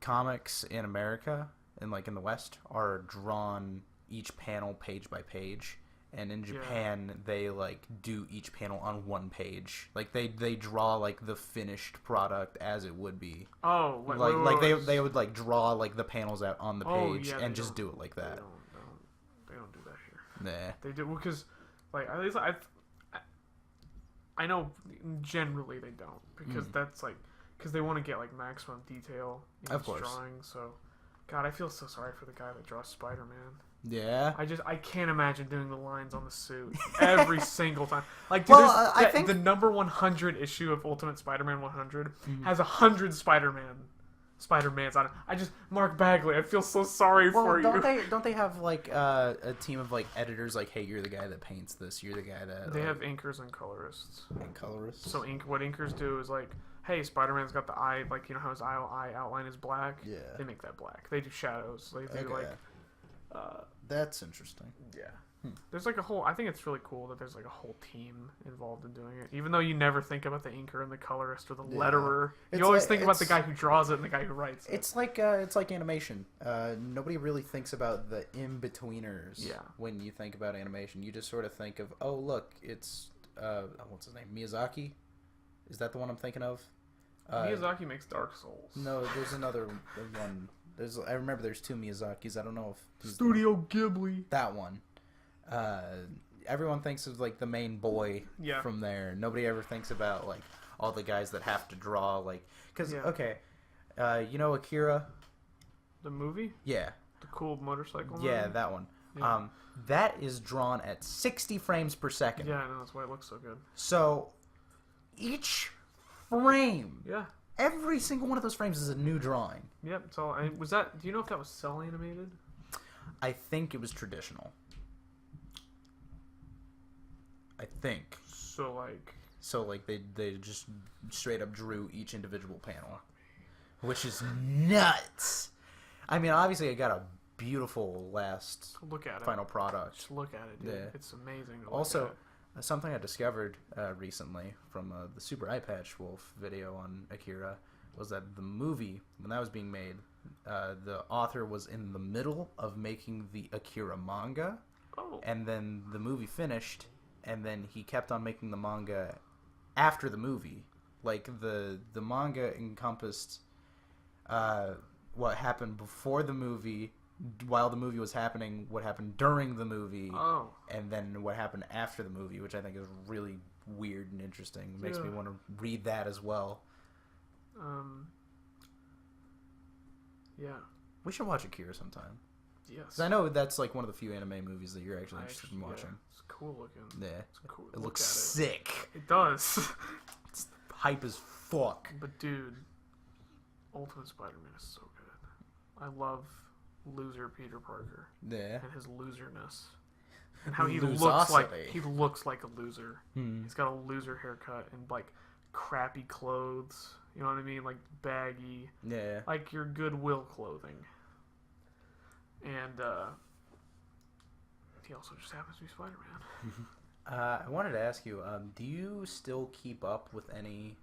comics in America and like in the West are drawn each panel page by page, and in Japan they like do each panel on one page. Like they draw like the finished product as it would be. Oh, they would like draw like the panels out on the page and just do it like that. They don't do that here. Nah. They do because. Like, at least I know generally they don't, because that's like, because they want to get like maximum detail in Of each course. drawing. So God, I feel so sorry for the guy that draws Spider-Man. Yeah. I can't imagine doing the lines on the suit every single time. Like, dude, Well, I think the number 100 issue of Ultimate Spider-Man 100 Mhm. has 100 Spider-Mans on it. Mark Bagley, I feel so sorry for you. Don't they have like a team of like editors? Like, hey, you're the guy that paints this. You're the guy that They have inkers and colorists. and colorists. So what inkers do is like, hey, Spider-Man's got the eye, like, you know how his eye outline is black? Yeah. They make that black. They do shadows. They do Okay. That's interesting. yeah. Hmm. There's like a whole, I think it's really cool that there's like a whole team involved in doing it. Even though you never think about the inker and the colorist or the Yeah. letterer. It's You always like- think about the it's- guy who draws it and the guy who writes it. It's like animation. Nobody really thinks about the in-betweeners. Yeah. When you think about animation, you just sort of think of, oh look, it's what's his name, Miyazaki. Is that the one I'm thinking of? Miyazaki makes Dark Souls. No, there's another one. I remember there's two Miyazakis. I don't know if he's Studio Ghibli. that one. Everyone thinks of like the main boy Yeah. from there. Nobody ever thinks about like all the guys that have to draw like because Yeah. okay, you know Akira. The movie? Yeah, The cool motorcycle yeah, movie? that one. Yeah. That is drawn at 60 frames per second. Yeah, I know, that's why it looks so good. So each frame, Yeah. every single one of those frames is a new drawing. Yep. So was that? Do you know if that was cell animated? I think it was traditional. I think. So like, So like they just straight up drew each individual panel, which is nuts. I mean, obviously it got a beautiful last look at it. final product. Just look at it, dude. Yeah. It's amazing. To look Also, at. something I discovered recently from the Super Eye Patch Wolf video on Akira was that the movie, when that was being made, the author was in the middle of making the Akira manga, Oh. and then the movie finished, and then he kept on making the manga after the movie. Like the manga encompassed what happened before the movie, while the movie was happening, what happened during the movie, Oh. and then what happened after the movie, which I think is really weird and interesting. Makes me Yeah. want to read that as well. Yeah. We should watch Akira sometime. Yes. Because I know that's like one of the few anime movies that you're actually interested in watching. Yeah, it's cool looking. Yeah. It's cool. It Look looks at sick. It does. It's hype as fuck. But dude, Ultimate Spider-Man is so good. I love loser Peter Parker Yeah. and his loserness, and how he looks like Lososity. a loser. Hmm. He's got a loser haircut and like crappy clothes. You know what I mean? Like baggy, Yeah. like your Goodwill clothing. And he also just happens to be Spider-Man. I wanted to ask you, do you still keep up with any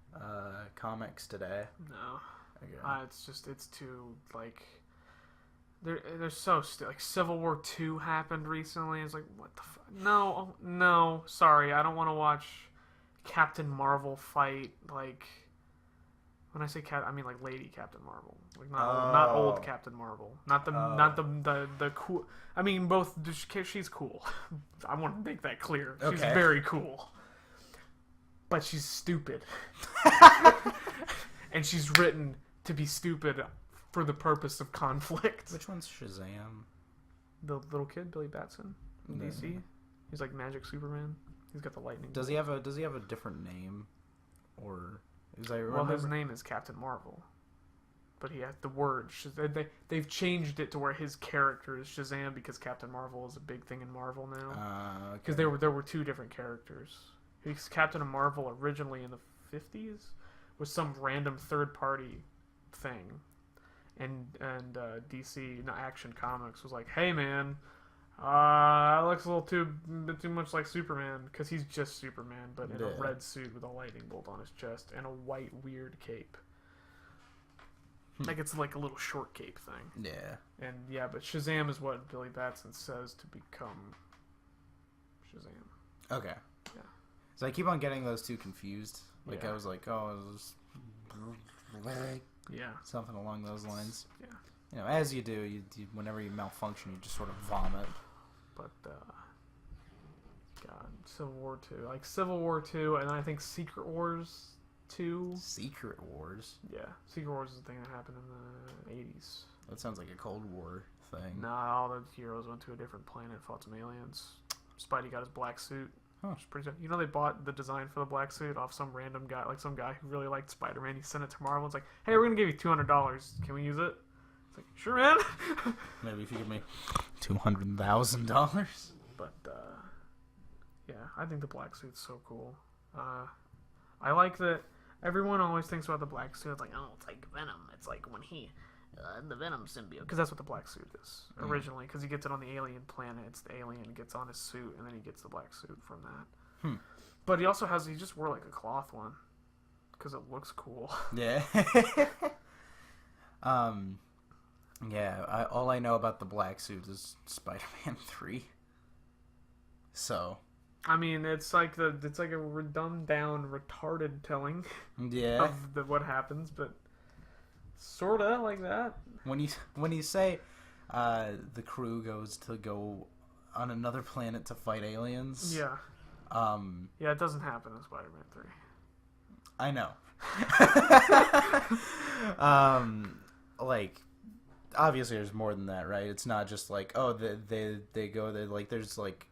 comics today? No. Okay. It's too like they're so like Civil War II happened recently. It's like what the no, sorry, I don't want to watch Captain Marvel fight. Like when I say I mean like Lady Captain Marvel, like not old Captain Marvel, not the cool. I mean both. She's cool. I want to make that clear. She's Okay. very cool, but she's stupid, and she's written to be stupid for the purpose of conflict. Which one's Shazam? The little kid, Billy Batson, in No. DC. He's like Magic Superman. He's got the lightning. Does he have a different name, or is I Well, remember? his name is Captain Marvel, but he has the word. They've changed it to where his character is Shazam because Captain Marvel is a big thing in Marvel now. Because there were two different characters. Because Captain Marvel originally in the 50s was some random third party thing, and DC Action Comics was like, hey man, that looks a little too much like Superman, because he's just Superman but in a Yeah. red suit with a lightning bolt on his chest and a white weird cape. Like it's like a little short cape thing. Yeah. And yeah, but Shazam is what Billy Batson says to become Shazam. Okay. Yeah. So I keep on getting those two confused. Like Yeah. I was like, oh, it was Yeah. something along those lines. Yeah. You know, as you do, you whenever you malfunction, you just sort of vomit. But God, Civil War 2. Like Civil War 2 and I think Secret Wars 2. Secret Wars. Yeah. Secret Wars is the thing that happened in the 80s. That sounds like a Cold War thing. Nah, all the heroes went to a different planet, fought some aliens. Spidey got his black suit. Huh. Which is pretty. You know, they bought the design for the black suit off some random guy, like some guy who really liked Spider-Man. He sent it to Marvel. It's like, hey, we're gonna give you $200. Can we use it? It's like, sure, man. Maybe if you give me $200,000. But yeah, I think the black suit's so cool. I like that everyone always thinks about the black suit. It's like, oh, it's like Venom. It's like when he, the Venom symbiote. Because that's what the black suit is originally. Because he gets it on the alien planet. It's the alien gets on his suit, and then he gets the black suit from that. But he also he just wore like a cloth one. Because it looks cool. Yeah. Yeah, all I know about the black suit is Spider-Man 3. So, I mean, it's like a dumbed down, retarded telling yeah. of what happens, but sorta like that. When you say the crew goes to go on another planet to fight aliens, Yeah. Yeah, it doesn't happen in Spider-Man 3. I know. Like, obviously there's more than that, right? It's not just like, oh, they go there, like there's like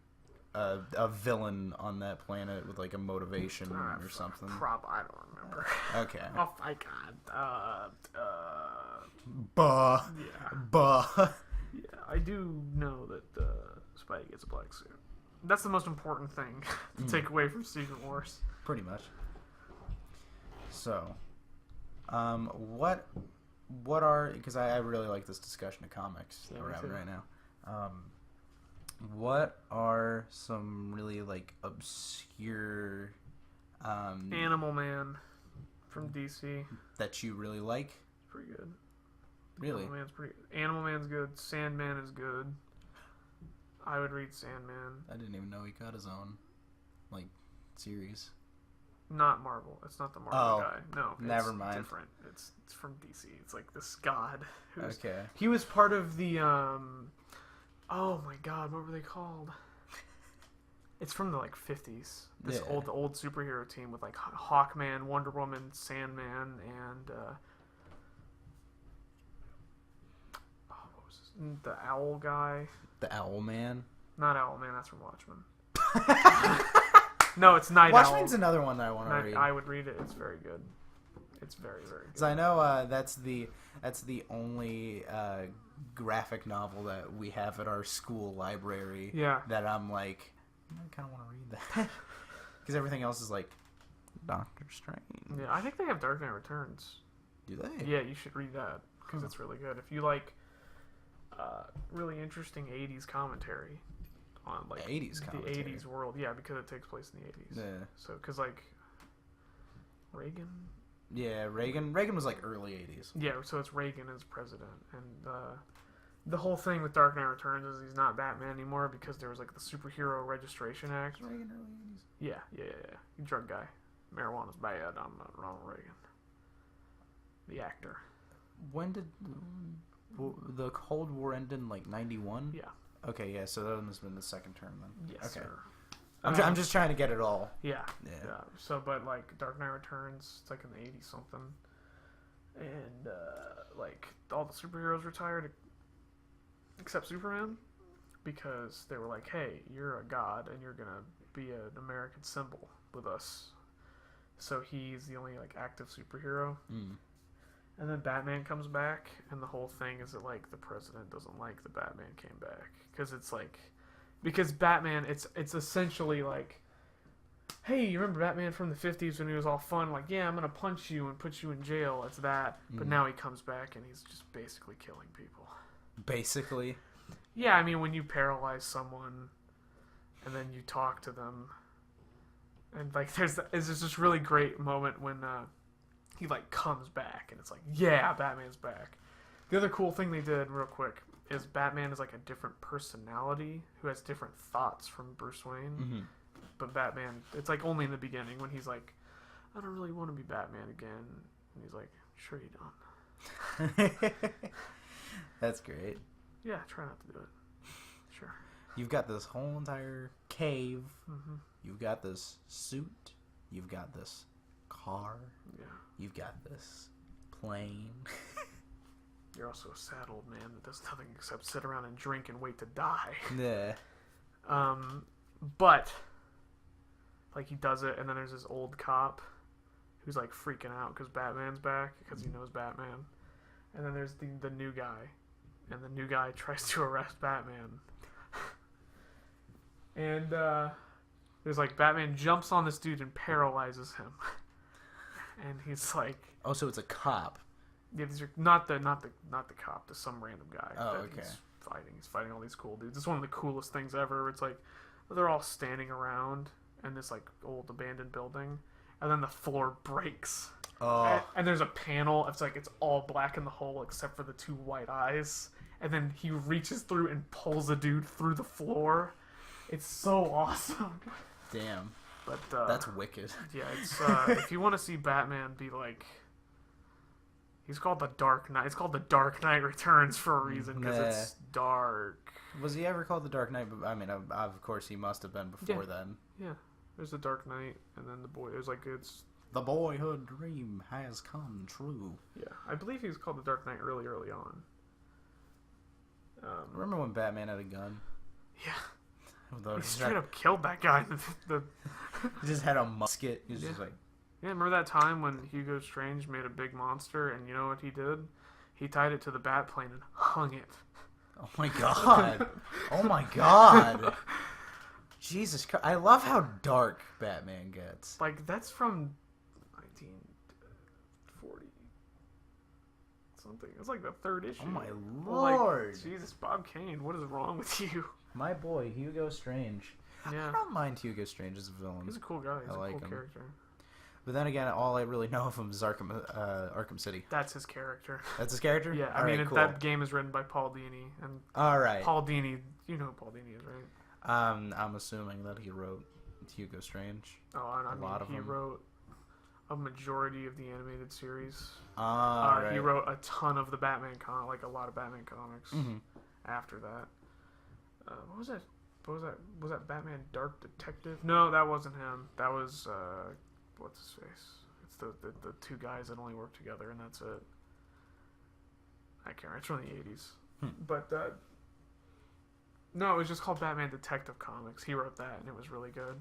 a villain on that planet with like a motivation or something. I don't remember. Okay. Oh my god. Buh. Yeah. Buh. Yeah, I do know that Spidey gets a black suit. That's the most important thing to take away from Secret Wars. Pretty much. So, what are, because I really like this discussion of comics Yeah, that we're me having too. right now. What are some really like obscure Animal Man from DC. that you really like? Pretty good. Really? Animal Man's good. Sandman is good. I would read Sandman. I didn't even know he got his own like series. Not Marvel. It's not the Marvel Oh, guy. No, never it's mind. different. It's from DC. It's like this god. Okay. He was part of the oh my god, what were they called? It's from the like 50s. This Yeah. old superhero team with like Hawkman, Wonder Woman, Sandman, and what was his, the Owl guy? The Owl Man. Not Owlman. That's from Watchmen. No, it's Night Watchmen's Owl. another one that I want to read. I would read it. It's very good. It's very, very good. Because I know that's the only graphic novel that we have at our school library. Yeah. That I'm like, I kind of want to read that. Because everything else is like Doctor Strange. Yeah, I think they have Dark Knight Returns. Do they? Yeah, you should read that because it's really good. If you like really interesting 80s commentary on like 80s commentary. the 80s world, yeah, because it takes place in the 80s. Yeah. So, because like Reagan. Yeah, Reagan was like early 80s. Yeah, so it's Reagan as president, and the whole thing with Dark Knight Returns is he's not Batman anymore because there was like the Superhero Registration Act. Reagan early 80s. Yeah. Drug guy. Marijuana's bad. I'm not Ronald Reagan. The actor. When did the Cold War end in like 91? Yeah. Okay, yeah, so that must have been the second term then. Yes, Okay. sir. I'm just trying to get it all. Yeah. Yeah. So, but like Dark Knight Returns, it's like in the 80s something, and like all the superheroes retired except Superman because they were like, "Hey, you're a god, and you're gonna be an American symbol with us." So he's the only like active superhero. And then Batman comes back, and the whole thing is that like the president doesn't like that Batman came back because it's like. Because Batman, it's essentially like, hey, you remember Batman from the 50s when he was all fun? Like, yeah, I'm going to punch you and put you in jail. It's that. But now he comes back and he's just basically killing people. Basically? Yeah, I mean, when you paralyze someone and then you talk to them. And, like, there's this really great moment when he, like, comes back. And it's like, yeah, Batman's back. The other cool thing they did, real quick, is Batman is like a different personality who has different thoughts from Bruce Wayne. Mm-hmm. But Batman, it's like only in the beginning when he's like, I don't really want to be Batman again. And he's like, sure you don't. That's great. Yeah, try not to do it. Sure. You've got this whole entire cave. Mm-hmm. You've got this suit. You've got this car. Yeah. You've got this plane. you're also a sad old man that does nothing except sit around and drink and wait to die. Yeah. But like he does it, and then there's this old cop who's like freaking out because Batman's back because he knows Batman, and then there's the new guy, and the new guy tries to arrest Batman, and there's like Batman jumps on this dude and paralyzes him, and he's like, oh, so it's a cop. yeah, these are not the cop, just some random guy. Oh, that okay. He's fighting all these cool dudes. It's one of the coolest things ever. It's like they're all standing around in this like old abandoned building, and then the floor breaks. Oh. And there's a panel. It's like it's all black in the hole except for the two white eyes. And then he reaches through and pulls a dude through the floor. It's so awesome. Damn. But that's wicked. yeah, it's if you want to see Batman be like, he's called the Dark Knight. It's called the Dark Knight Returns for a reason because it's dark. Was he ever called the Dark Knight? I mean, of course he must have been before then. Yeah, there's the Dark Knight, and then the boy. It was like it's. The boyhood dream has come true. Yeah, I believe he was called the Dark Knight early on. Remember when Batman had a gun? Yeah. He straight up killed that guy. He just had a musket. He was just like... Yeah, remember that time when Hugo Strange made a big monster, and you know what he did? He tied it to the bat plane and hung it. Oh my god. Oh my god. Jesus Christ. I love how dark Batman gets. Like, that's from 1940 something. It's like the third issue. Oh my lord. Like, Jesus, Bob Kane, what is wrong with you? My boy, Hugo Strange. Yeah. I don't mind Hugo Strange as a villain. He's a cool guy. He's I a like cool him. character. But then again, all I really know of him is Arkham City. That's his character. That's his character? Yeah, I mean, that game is written by Paul Dini. And Alright. Paul Dini, you know who Paul Dini is, right? I'm assuming that he wrote Hugo Strange. Oh, and lot of he them. wrote a majority of the animated series. Right. He wrote a ton of the Batman like a lot of Batman comics after that. What was that? Was that Batman Dark Detective? No, that wasn't him. That was what's his face? It's the two guys that only work together, and that's it. I can't remember. It's from the 80s. But no, it was just called Batman Detective Comics. He wrote that, and it was really good.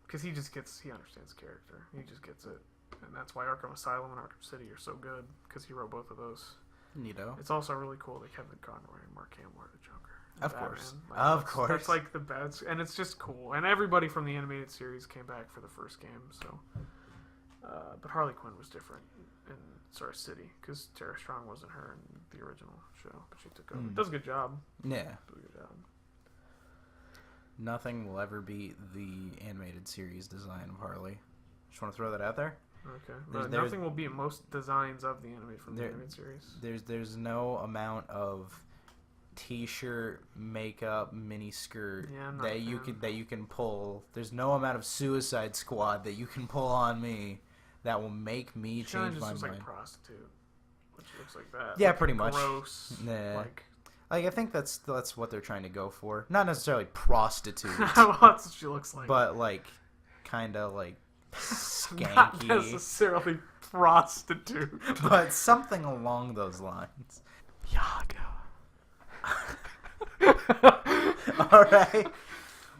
Because he understands character. He just gets it. And that's why Arkham Asylum and Arkham City are so good, because he wrote both of those. Neato. It's also really cool that Kevin Conroy and Mark Hamill are the Joker. Of Batman. course. Like, Of course. That's like the best. And it's just cool. And everybody from the animated series came back for the first game, so. But Harley Quinn was different in City, because Tara Strong wasn't her in the original show, but she took over. Does a good job. Yeah. Does a good job. Nothing will ever beat the animated series design of Harley. Just want to throw that out there. Okay. There's- Nothing will beat most designs of the animated series. There's no amount of t-shirt, makeup, mini skirt Yeah, I'm not that a you fan. can pull. There's no amount of Suicide Squad that you can pull on me that will make me Shine change just my looks mind. like prostitute, which looks like that. Yeah, Like, pretty much. Gross. Nah. Like, I think that's what they're trying to go for. Not necessarily prostitute, well, that's what she looks like. but like kind of like Not skanky, necessarily prostitute. but something along those lines. Yaga. All right.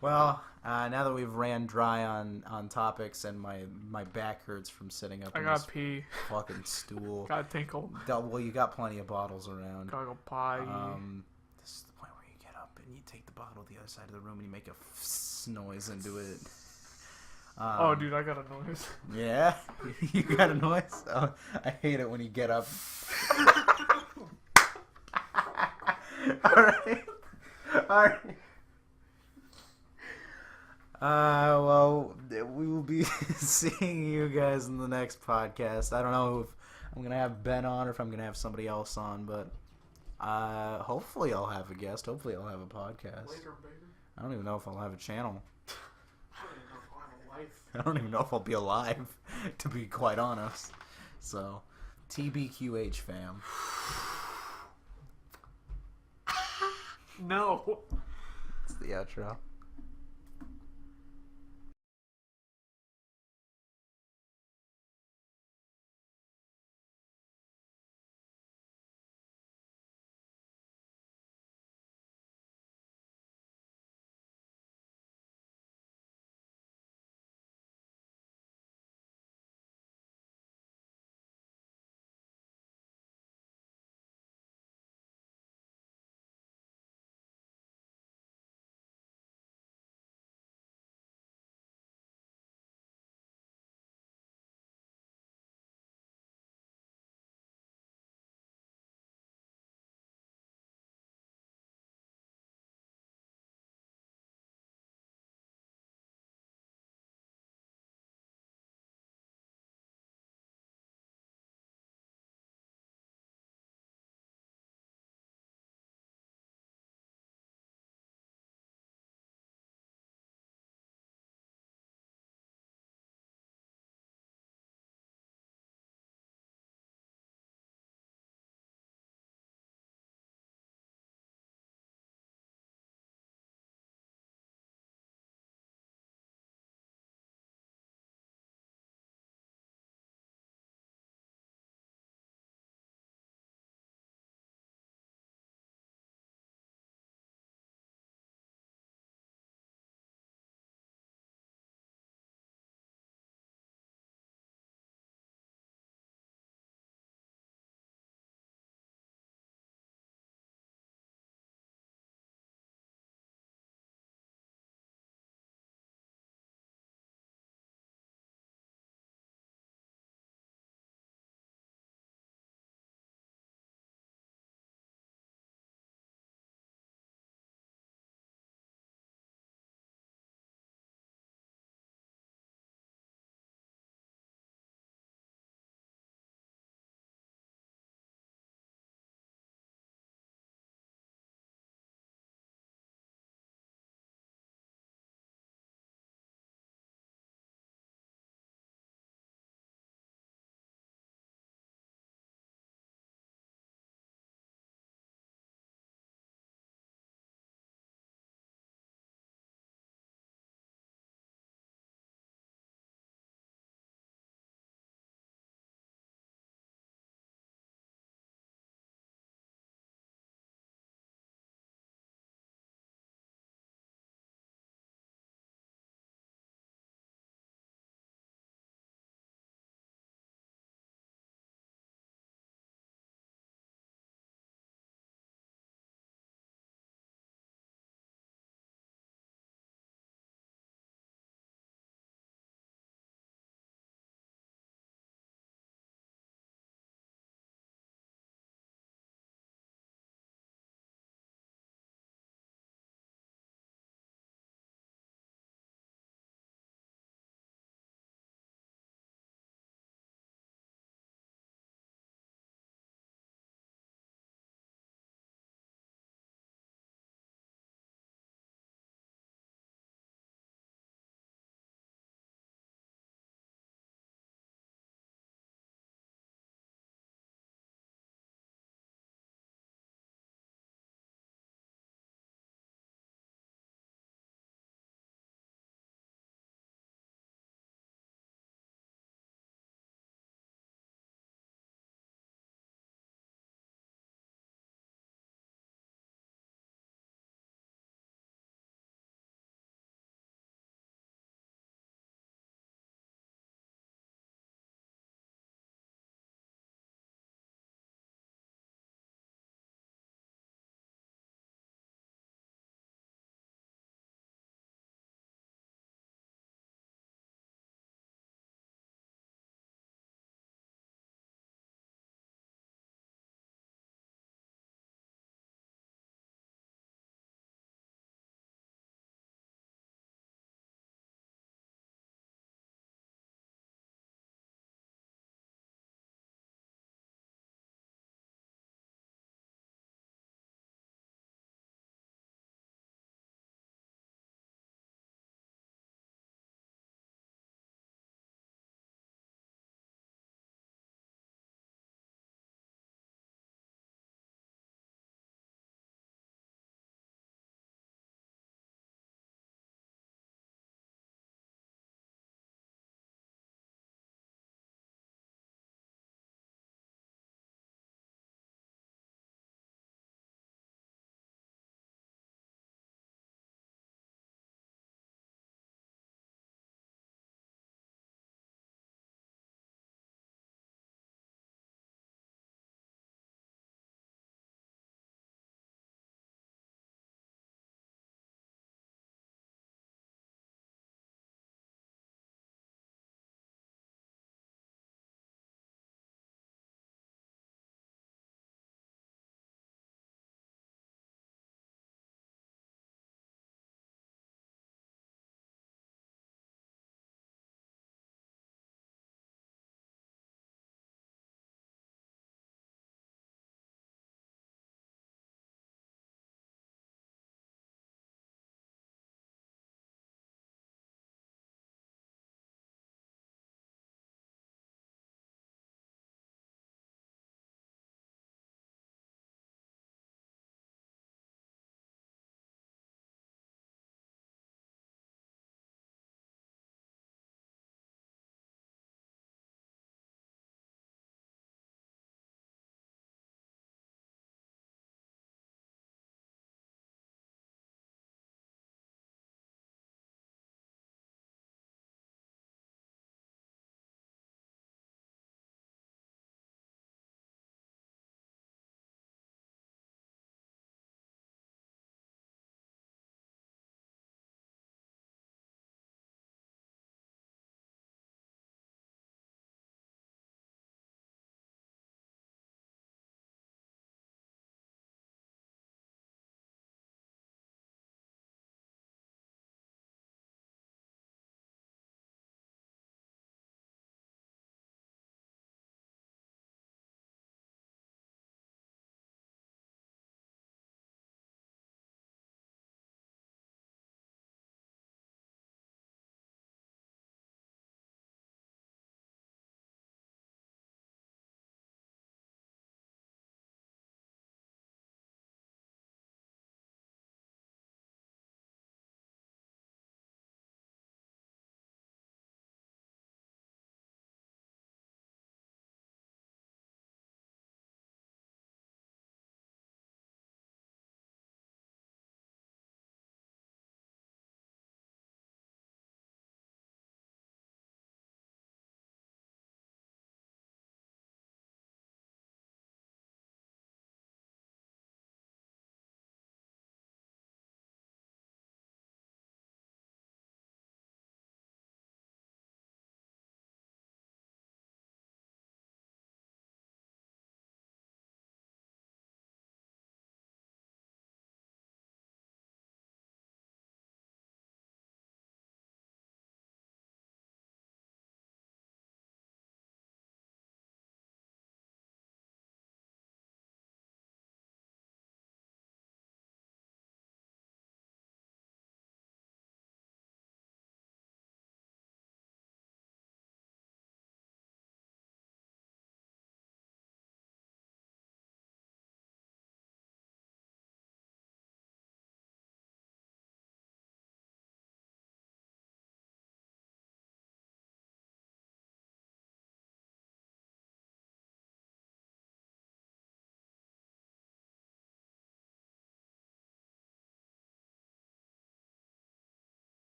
Well, now that we've ran dry on topics and my back hurts from sitting up I in got this pee. fucking stool. Got tinkle. Well, you got plenty of bottles around. Gotta go pie. This is the point where you get up and you take the bottle to the other side of the room and you make a noise into it. Oh, dude, I got a noise. Yeah? You got a noise? Oh, I hate it when you get up. Alright. Alright. Well, we will be seeing you guys in the next podcast. I don't know if I'm going to have Ben on or if I'm going to have somebody else on, but hopefully I'll have a guest. Hopefully I'll have a podcast. Later, baby. I don't even know if I'll have a channel. I don't even know if I'll have a life. I don't even know if I'll be alive, to be quite honest. So, TBQH fam. No. It's the outro.